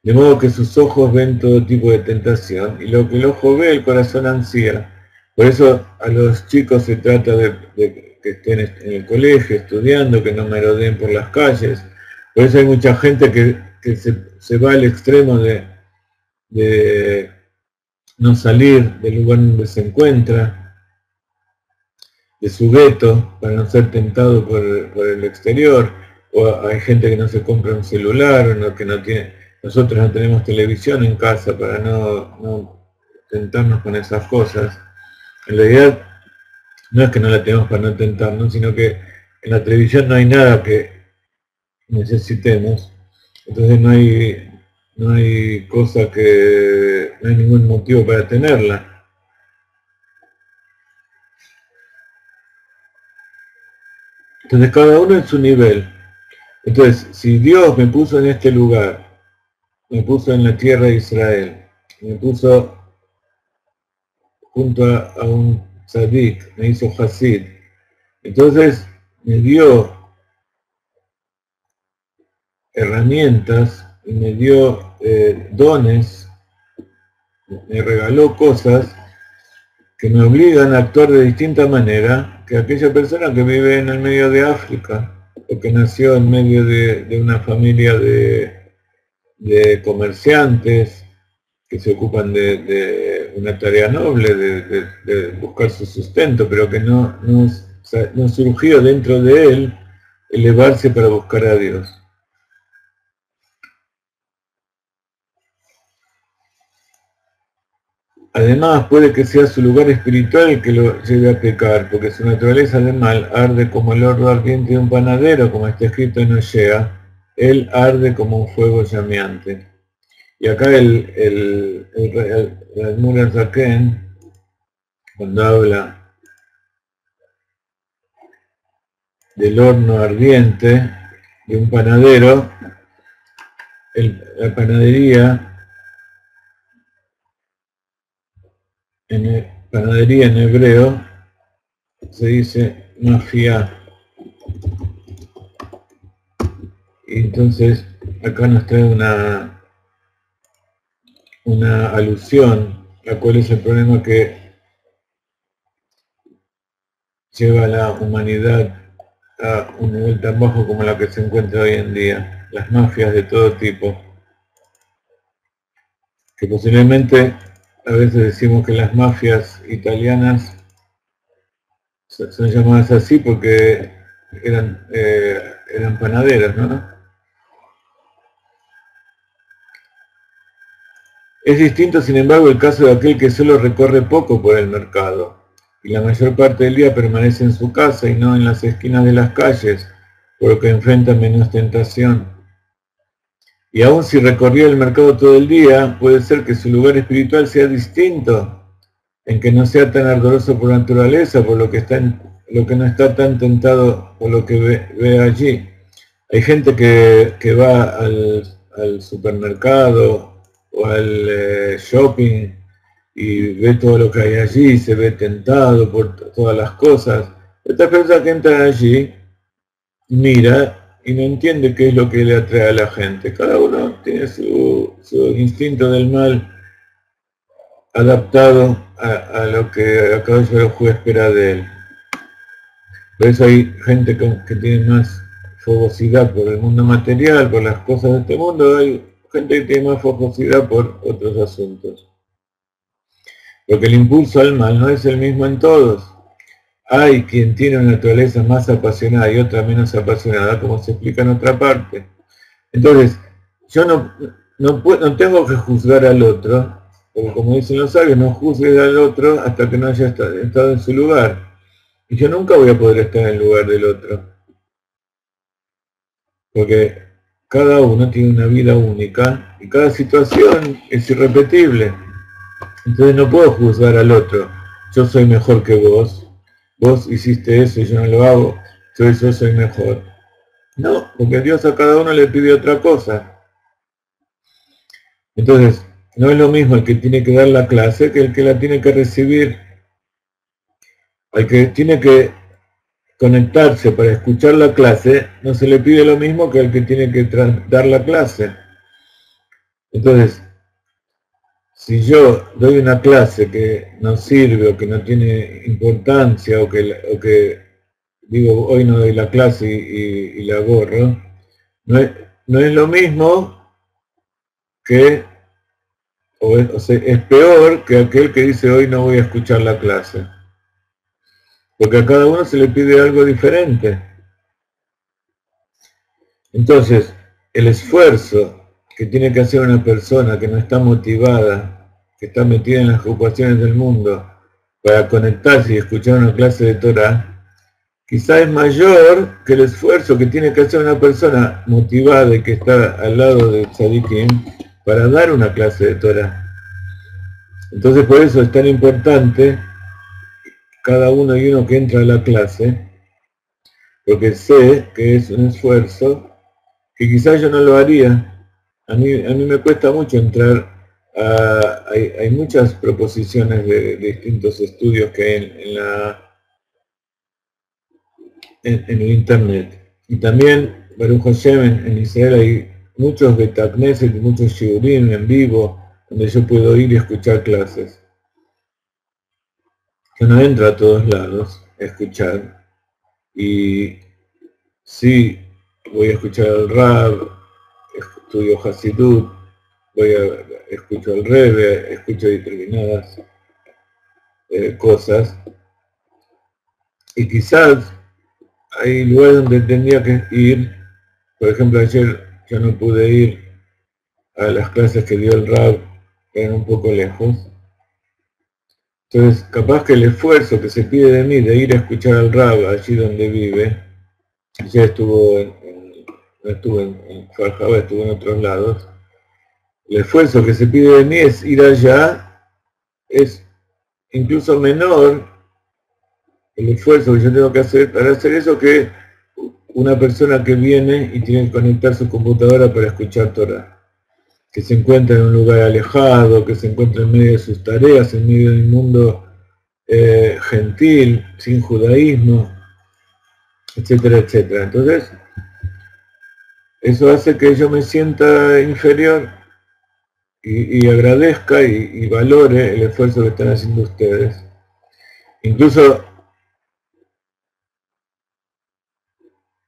de modo que sus ojos ven todo tipo de tentación, y lo que el ojo ve, el corazón ansía. Por eso a los chicos se trata de que estén en el colegio estudiando, que no merodeen por las calles, Por eso hay mucha gente que se va al extremo de no salir del lugar donde se encuentra, de su gueto, para no ser tentado por el exterior, o hay gente que no se compra un celular, o que no tiene, nosotros no tenemos televisión en casa para no tentarnos con esas cosas. En realidad no es que no la tenemos para no tentarnos, sino que en la televisión no hay nada que necesitemos, entonces no hay cosa que, no hay ningún motivo para tenerla. Entonces cada uno en su nivel. Entonces, si Dios me puso en este lugar, me puso en la tierra de Israel, me puso junto a un tzadik, me hizo Hasid, entonces me dio herramientas y me dio dones, me regaló cosas que me obligan a actuar de distinta manera que aquella persona que vive en el medio de África o que nació en medio de una familia de comerciantes que se ocupan de una tarea noble, de buscar su sustento, pero que no surgió dentro de él elevarse para buscar a Dios. Además, puede que sea su lugar espiritual el que lo lleve a pecar, porque su naturaleza de mal arde como el horno ardiente de un panadero, como está escrito en Osea, él arde como un fuego llameante. Y acá el Admur Zaken, cuando habla del horno ardiente de un panadero, la panadería en hebreo se dice mafia. Y entonces acá nos trae una alusión a cuál es el problema que lleva a la humanidad a un nivel tan bajo como la que se encuentra hoy en día. Las mafias de todo tipo, que posiblemente a veces decimos que las mafias italianas son llamadas así porque eran panaderas, ¿no? Es distinto, sin embargo, el caso de aquel que solo recorre poco por el mercado y la mayor parte del día permanece en su casa y no en las esquinas de las calles, por lo que enfrenta menos tentación. Y aun si recorría el mercado todo el día, puede ser que su lugar espiritual sea distinto, en que no sea tan ardoroso por naturaleza, por lo que no está tan tentado por lo que ve allí. Hay gente que va al supermercado o al shopping y ve todo lo que hay allí, se ve tentado por todas las cosas. Esta persona que entra allí mira y no entiende qué es lo que le atrae a la gente. Cada uno tiene su instinto del mal adaptado a lo que a cada juez espera de él. Por eso hay gente que tiene más fogosidad por el mundo material, por las cosas de este mundo, hay gente que tiene más fogosidad por otros asuntos. Porque el impulso al mal no es el mismo en todos. Hay quien tiene una naturaleza más apasionada y otra menos apasionada, como se explica en otra parte. Entonces, yo no tengo que juzgar al otro, porque como dicen los sabios, no juzgues al otro hasta que no haya estado en su lugar. Y yo nunca voy a poder estar en el lugar del otro. Porque cada uno tiene una vida única y cada situación es irrepetible. Entonces no puedo juzgar al otro. Yo soy mejor que vos. Vos hiciste eso y yo no lo hago. Entonces yo soy mejor. No, porque Dios a cada uno le pide otra cosa. Entonces, no es lo mismo el que tiene que dar la clase que el que la tiene que recibir. Al que tiene que conectarse para escuchar la clase, no se le pide lo mismo que al que tiene que dar la clase. Entonces, si yo doy una clase que no sirve o que no tiene importancia o que digo hoy no doy la clase y la borro, no es lo mismo que, o sea, es peor que aquel que dice hoy no voy a escuchar la clase. Porque a cada uno se le pide algo diferente. Entonces, el esfuerzo que tiene que hacer una persona que no está motivada, que está metida en las ocupaciones del mundo, para conectarse y escuchar una clase de Torah, quizá es mayor que el esfuerzo que tiene que hacer una persona motivada y que está al lado de Tzadikim para dar una clase de Torah. Entonces por eso es tan importante cada uno y uno que entra a la clase, porque sé que es un esfuerzo que quizás yo no lo haría. A mí me cuesta mucho entrar hay muchas proposiciones de distintos estudios que hay en el internet. Y también, Baruch Hashem, en Israel hay muchos Betacneset y muchos shiurim en vivo, donde yo puedo ir y escuchar clases. Yo no entro a todos lados a escuchar, y sí voy a escuchar al Rab, estudio Hasidut, escucho al Rebbe, escucho determinadas cosas, y quizás hay lugares donde tendría que ir. Por ejemplo, ayer yo no pude ir a las clases que dio el Rab, eran un poco lejos. Entonces, capaz que el esfuerzo que se pide de mí de ir a escuchar al Rab allí donde vive, ya no estuvo en Farjaba, estuvo en otros lados, el esfuerzo que se pide de mí es ir allá, es incluso menor el esfuerzo que yo tengo que hacer para hacer eso que una persona que viene y tiene que conectar su computadora para escuchar Torah, que se encuentra en un lugar alejado, que se encuentra en medio de sus tareas, en medio del mundo gentil, sin judaísmo, etcétera, etcétera. Entonces, eso hace que yo me sienta inferior y agradezca y valore el esfuerzo que están haciendo ustedes. Incluso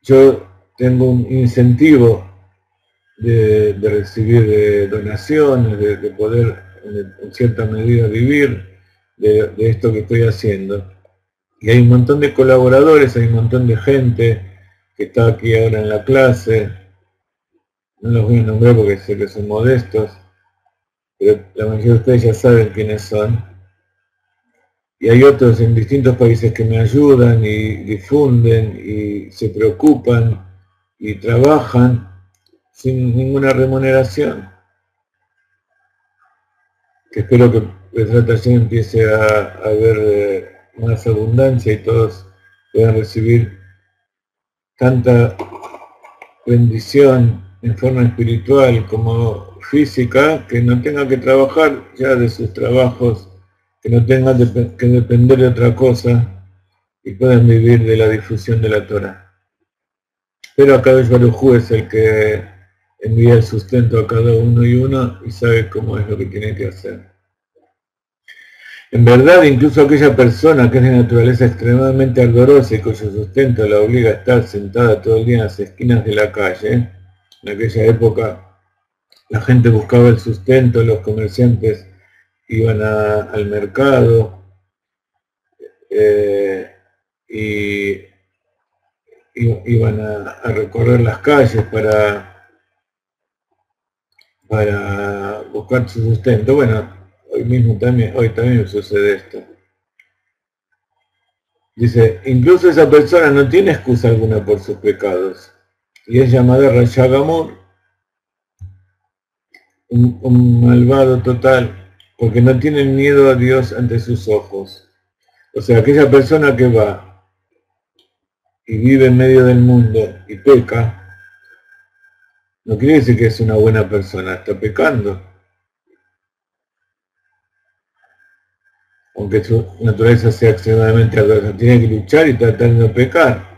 yo tengo un incentivo de recibir donaciones, de poder en cierta medida vivir de esto que estoy haciendo. Y hay un montón de colaboradores, hay un montón de gente que está aquí ahora en la clase, no los voy a nombrar porque sé que son modestos, pero la mayoría de ustedes ya saben quiénes son. Y hay otros en distintos países que me ayudan y difunden y se preocupan y trabajan sin ninguna remuneración. Que espero que Bezrat Hashem empiece a haber más abundancia y todos puedan recibir tanta bendición en forma espiritual como física, que no tengan que trabajar ya de sus trabajos, que no tengan que depender de otra cosa y puedan vivir de la difusión de la Torah. Pero Akadosh Baruj Hu es el que envía el sustento a cada uno y uno y sabe cómo es lo que tiene que hacer. En verdad, incluso aquella persona que es de naturaleza extremadamente ardorosa y cuyo sustento la obliga a estar sentada todo el día en las esquinas de la calle, en aquella época la gente buscaba el sustento, los comerciantes iban al mercado y iban a recorrer las calles para buscar su sustento. Bueno, hoy también sucede esto. Dice, incluso esa persona no tiene excusa alguna por sus pecados, y es llamada Rasha Gamur, un malvado total, porque no tiene miedo a Dios ante sus ojos. O sea, aquella persona que va y vive en medio del mundo y peca, no quiere decir que es una buena persona, está pecando. Aunque su naturaleza sea extremadamente adversa, tiene que luchar y tratar de no pecar,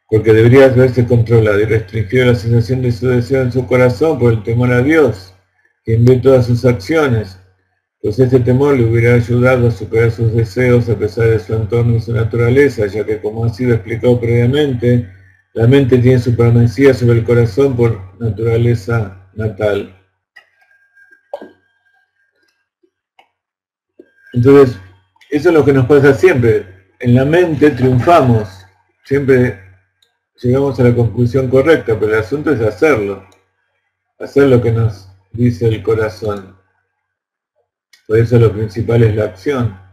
porque debería haberse controlado y restringido la sensación de su deseo en su corazón por el temor a Dios, quien ve todas sus acciones, pues este temor le hubiera ayudado a superar sus deseos a pesar de su entorno y su naturaleza, ya que, como ha sido explicado previamente, La mente tiene supremacía sobre el corazón por naturaleza natal. Entonces, eso es lo que nos pasa siempre. En la mente triunfamos, siempre llegamos a la conclusión correcta, pero el asunto es hacerlo, hacer lo que nos dice el corazón. Por eso lo principal es la acción.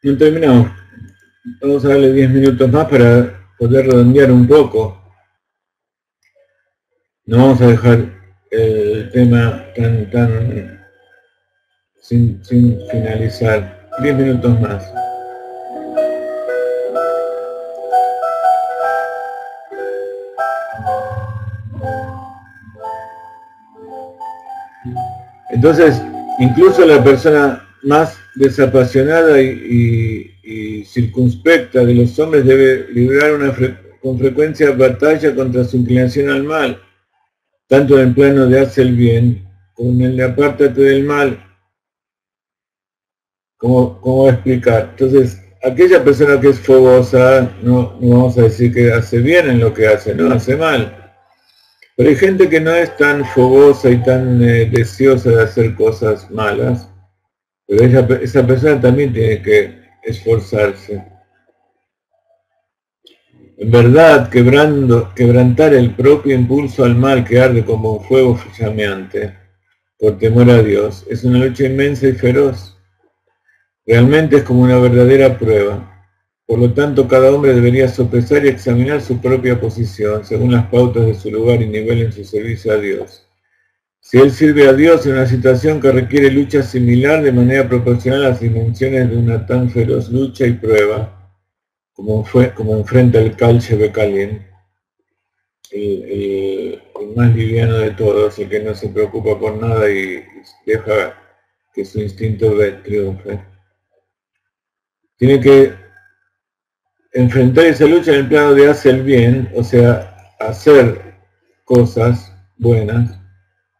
No terminamos. Vamos a darle 10 minutos más para poder redondear un poco. No vamos a dejar el tema tan sin finalizar. 10 minutos más. Entonces, incluso la persona más desapasionada y circunspecta de los hombres debe librar con frecuencia batalla contra su inclinación al mal, tanto en el plano de hace el bien, como en el de apártate del mal. ¿Cómo explicar? Entonces, aquella persona que es fogosa, no vamos a decir que hace bien en lo que hace, no hace mal. Pero hay gente que no es tan fogosa y tan deseosa de hacer cosas malas, pero esa persona también tiene que esforzarse. En verdad, quebrantar el propio impulso al mal que arde como un fuego llameante, por temor a Dios, es una lucha inmensa y feroz. Realmente es como una verdadera prueba. Por lo tanto, cada hombre debería sopesar y examinar su propia posición, según las pautas de su lugar y nivel en su servicio a Dios. Si él sirve a Dios en una situación que requiere lucha similar de manera proporcional a las dimensiones de una tan feroz lucha y prueba, como enfrenta el Kalche Bekalin, el más liviano de todos, el que no se preocupa por nada y deja que su instinto triunfe. Tiene que enfrentar esa lucha en el plano de hacer el bien, o sea, hacer cosas buenas,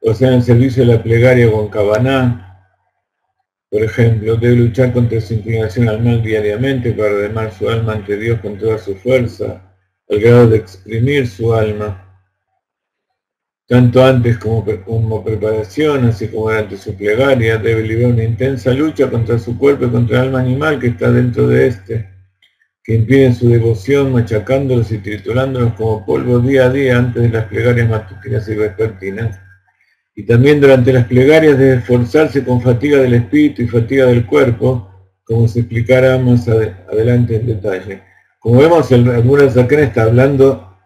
o sea, en el servicio de la plegaria con Kavaná, por ejemplo, debe luchar contra su inclinación al mal diariamente para remar su alma ante Dios con toda su fuerza, al grado de exprimir su alma, tanto antes como preparación, así como durante su plegaria, debe librar una intensa lucha contra su cuerpo y contra el alma animal que está dentro de éste, que impiden su devoción, machacándolos y triturándolos como polvo día a día antes de las plegarias matutinas y vespertinas. Y también durante las plegarias debe esforzarse con fatiga del espíritu y fatiga del cuerpo, como se explicará más adelante en detalle. Como vemos, el Admura Zakhen está hablando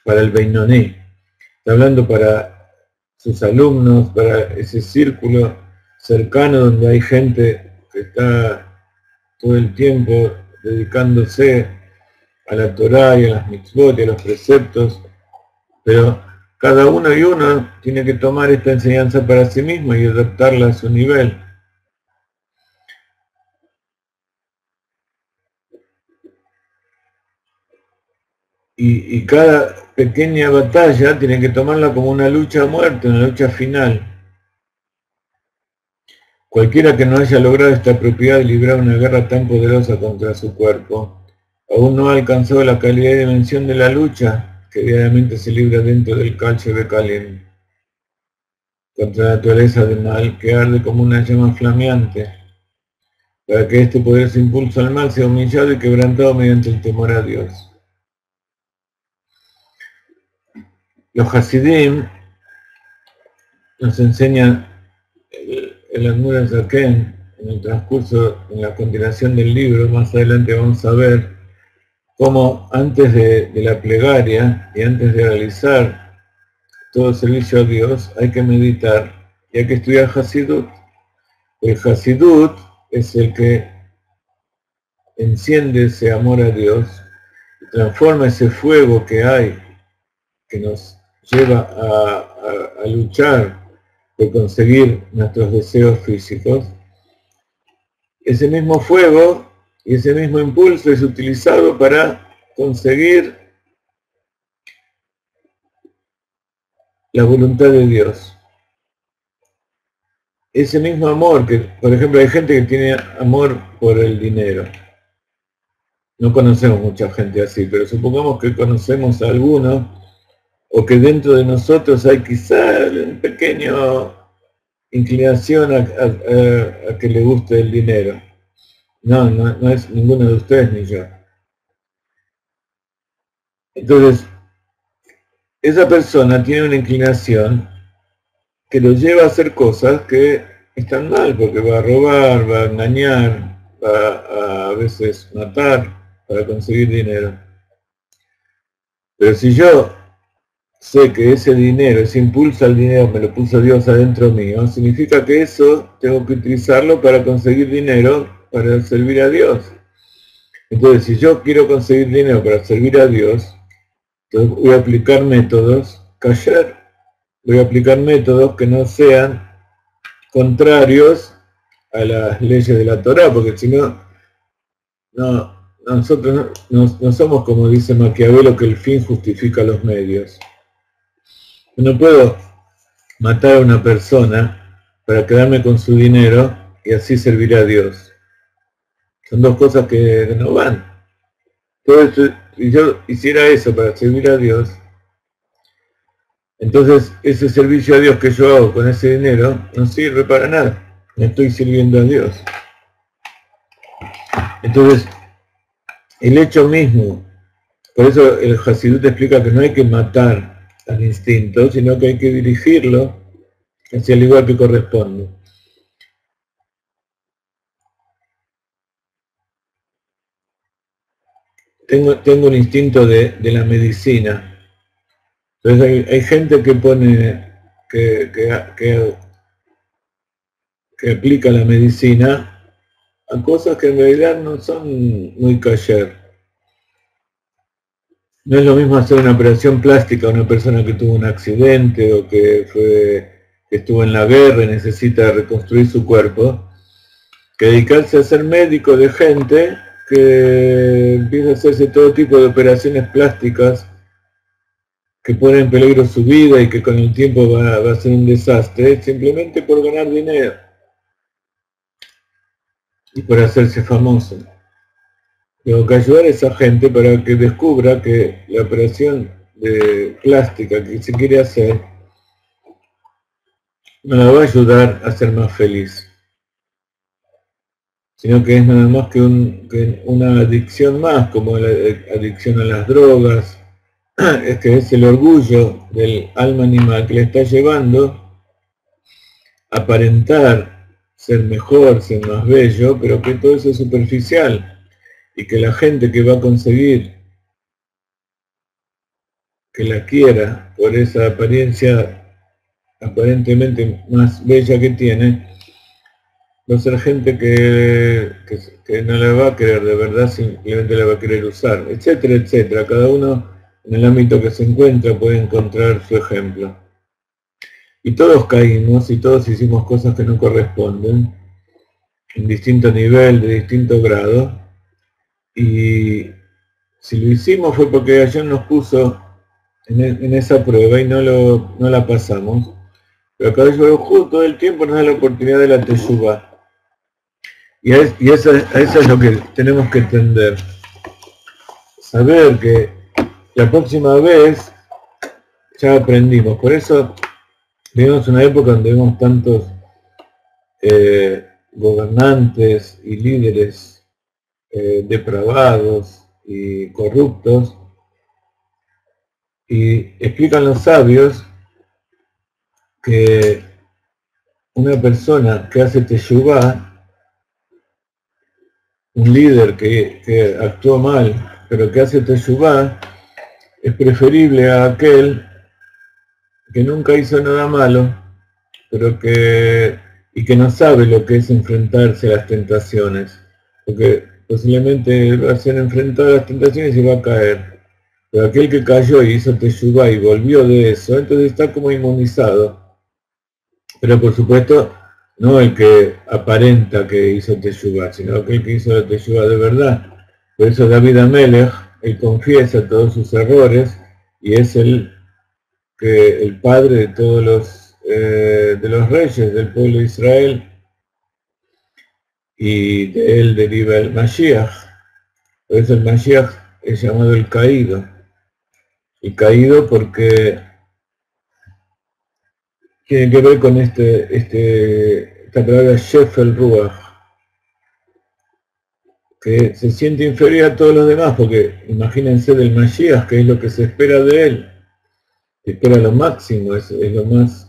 para el Beinoní, está hablando para sus alumnos, para ese círculo cercano donde hay gente que está todo el tiempo dedicándose a la Torá y a las mitzvot y a los preceptos, pero cada uno y uno tiene que tomar esta enseñanza para sí mismo y adaptarla a su nivel. y cada pequeña batalla tiene que tomarla como una lucha a muerte, una lucha final. Cualquiera que no haya logrado esta propiedad de librar una guerra tan poderosa contra su cuerpo, aún no ha alcanzado la calidad y dimensión de la lucha que diariamente se libra dentro del calcio de Kalim, contra la naturaleza del mal que arde como una llama flameante, para que este poderoso impulso al mal sea humillado y quebrantado mediante el temor a Dios. Los Hasidim nos enseñan el Admur Zaken en el transcurso, en la continuación del libro. Más adelante vamos a ver cómo antes de la plegaria y antes de realizar todo servicio a Dios hay que meditar y hay que estudiar Hasidut. El Hasidut es el que enciende ese amor a Dios y transforma ese fuego que hay, que nos lleva a luchar por conseguir nuestros deseos físicos. Ese mismo fuego y ese mismo impulso es utilizado para conseguir la voluntad de Dios. Ese mismo amor, que por ejemplo hay gente que tiene amor por el dinero. No conocemos mucha gente así, pero supongamos que conocemos a alguno, o que dentro de nosotros hay quizá un pequeño inclinación a que le guste el dinero. No es ninguno de ustedes ni yo. Entonces, esa persona tiene una inclinación que lo lleva a hacer cosas que están mal, porque va a robar, va a engañar, va a veces matar para conseguir dinero. Pero si yo sé que ese dinero, ese impulso al dinero me lo puso Dios adentro mío, significa que eso tengo que utilizarlo para conseguir dinero, para servir a Dios. Entonces, si yo quiero conseguir dinero para servir a Dios, entonces voy a aplicar métodos kasher, voy a aplicar métodos que no sean contrarios a las leyes de la Torá, porque si no, nosotros no somos como dice Maquiavelo, que el fin justifica los medios. No puedo matar a una persona para quedarme con su dinero y así servir a Dios. Son dos cosas que no van. Entonces, si yo hiciera eso para servir a Dios, entonces ese servicio a Dios que yo hago con ese dinero no sirve para nada. No estoy sirviendo a Dios. Entonces, el hecho mismo, por eso el Hasidut explica que no hay que matar al instinto, sino que hay que dirigirlo hacia el lugar que corresponde. Tengo un instinto de la medicina. Entonces hay gente que pone, que aplica la medicina a cosas que en realidad no son muy kasher. No es lo mismo hacer una operación plástica a una persona que tuvo un accidente o que estuvo en la guerra y necesita reconstruir su cuerpo, que dedicarse a ser médico de gente que empieza a hacerse todo tipo de operaciones plásticas que ponen en peligro su vida y que con el tiempo va a ser un desastre, simplemente por ganar dinero y por hacerse famoso. Tengo que ayudar a esa gente para que descubra que la operación de plástica que se quiere hacer no la va a ayudar a ser más feliz, sino que es nada más que una adicción más, como la adicción a las drogas, es que es el orgullo del alma animal que le está llevando a aparentar ser mejor, ser más bello, pero que todo eso es superficial. Y que la gente que va a conseguir que la quiera por esa apariencia aparentemente más bella que tiene, va a ser gente que no la va a querer de verdad, simplemente la va a querer usar, etcétera, etcétera. Cada uno en el ámbito que se encuentra puede encontrar su ejemplo. Y todos caímos y todos hicimos cosas que no corresponden, en distinto nivel, de distinto grado, y Si lo hicimos fue porque Hashem nos puso en esa prueba y no la pasamos. Pero Akadosh Baruj Hu todo el tiempo nos da la oportunidad de la teshuvá. Y eso es lo que tenemos que entender. Saber que la próxima vez ya aprendimos. Por eso vivimos una época donde vemos tantos gobernantes y líderes depravados y corruptos, y explican los sabios que una persona que hace teshuvá, un líder que actuó mal, pero que hace teshuvá, es preferible a aquel que nunca hizo nada malo, pero que no sabe lo que es enfrentarse a las tentaciones, porque posiblemente va a ser enfrentado a las tentaciones y va a caer. Pero aquel que cayó y hizo teshuvá y volvió de eso, entonces está como inmunizado. Pero por supuesto, no el que aparenta que hizo teshuvá, sino aquel que hizo la teshuvá de verdad. Por eso David Amelech, él confiesa todos sus errores y es el padre de todos los reyes del pueblo de Israel, y de él deriva el Mashiach. Por eso el Mashiach es llamado el caído. Y caído porque tiene que ver con esta palabra Shefel Ruach, que se siente inferior a todos los demás, porque imagínense del Mashiach, que es lo que se espera de él. Se espera lo máximo, es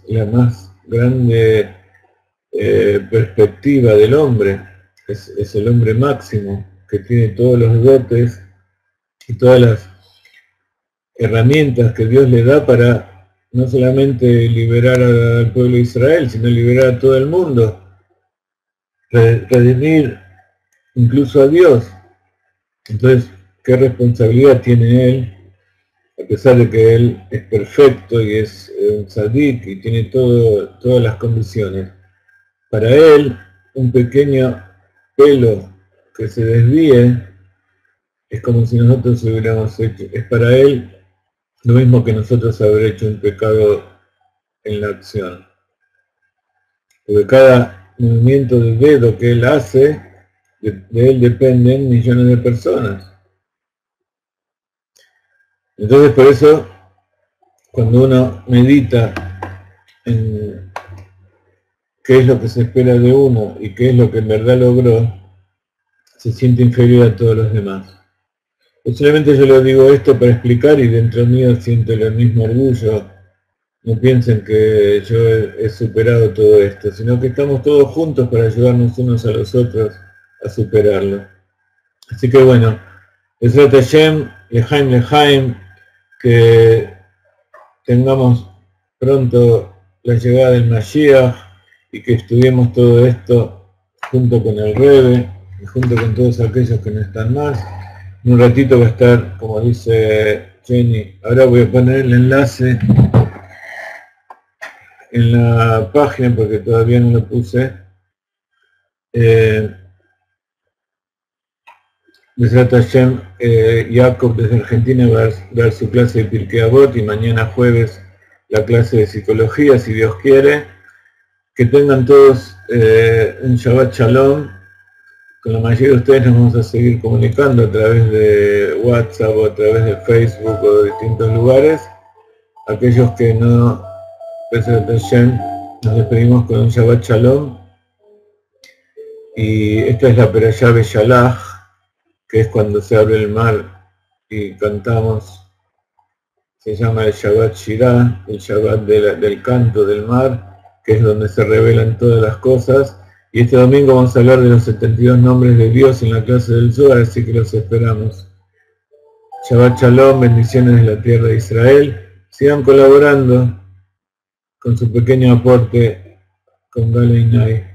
la más grande perspectiva del hombre, es el hombre máximo, que tiene todos los dotes y todas las herramientas que Dios le da para no solamente liberar al pueblo de Israel, sino liberar a todo el mundo, redimir incluso a Dios. Entonces, ¿qué responsabilidad tiene él? A pesar de que él es perfecto y es un tzadik y tiene todas las condiciones. Para él, un pequeño pelo que se desvíe es como si nosotros hubiéramos hecho, es para él lo mismo que nosotros haber hecho un pecado en la acción. Porque cada movimiento de dedo que él hace, de él dependen millones de personas. Entonces por eso, cuando uno medita en qué es lo que se espera de uno y qué es lo que en verdad logró, se siente inferior a todos los demás. Posiblemente yo lo digo esto para explicar y dentro mío siento el mismo orgullo. No piensen que yo he superado todo esto, sino que estamos todos juntos para ayudarnos unos a los otros a superarlo. Así que bueno, Ezrat Hashem, Lehaim Lehaim, que tengamos pronto la llegada del Mashiach y que estudiemos todo esto junto con el Rebbe y junto con todos aquellos que no están más. En un ratito va a estar, como dice Jenny, ahora voy a poner el enlace en la página porque todavía no lo puse. Bezrat Hashem, Jacob desde Argentina va a dar su clase de Pirkei Avot y mañana jueves la clase de psicología, si Dios quiere. Que tengan todos un Shabbat Shalom. Con la mayoría de ustedes nos vamos a seguir comunicando a través de WhatsApp o a través de Facebook o de distintos lugares. Aquellos que no, Bezrat Hashem, nos despedimos con un Shabbat Shalom. Y esta es la Perashá Beshalach, que es cuando se abre el mar y cantamos. Se llama el Shabbat Shirah, el Shabbat del canto del mar, que es donde se revelan todas las cosas. Y este domingo vamos a hablar de los 72 nombres de Dios en la clase del Zohar, así que los esperamos. Shabbat Shalom, bendiciones de la tierra de Israel. Sigan colaborando con su pequeño aporte con Galeinai.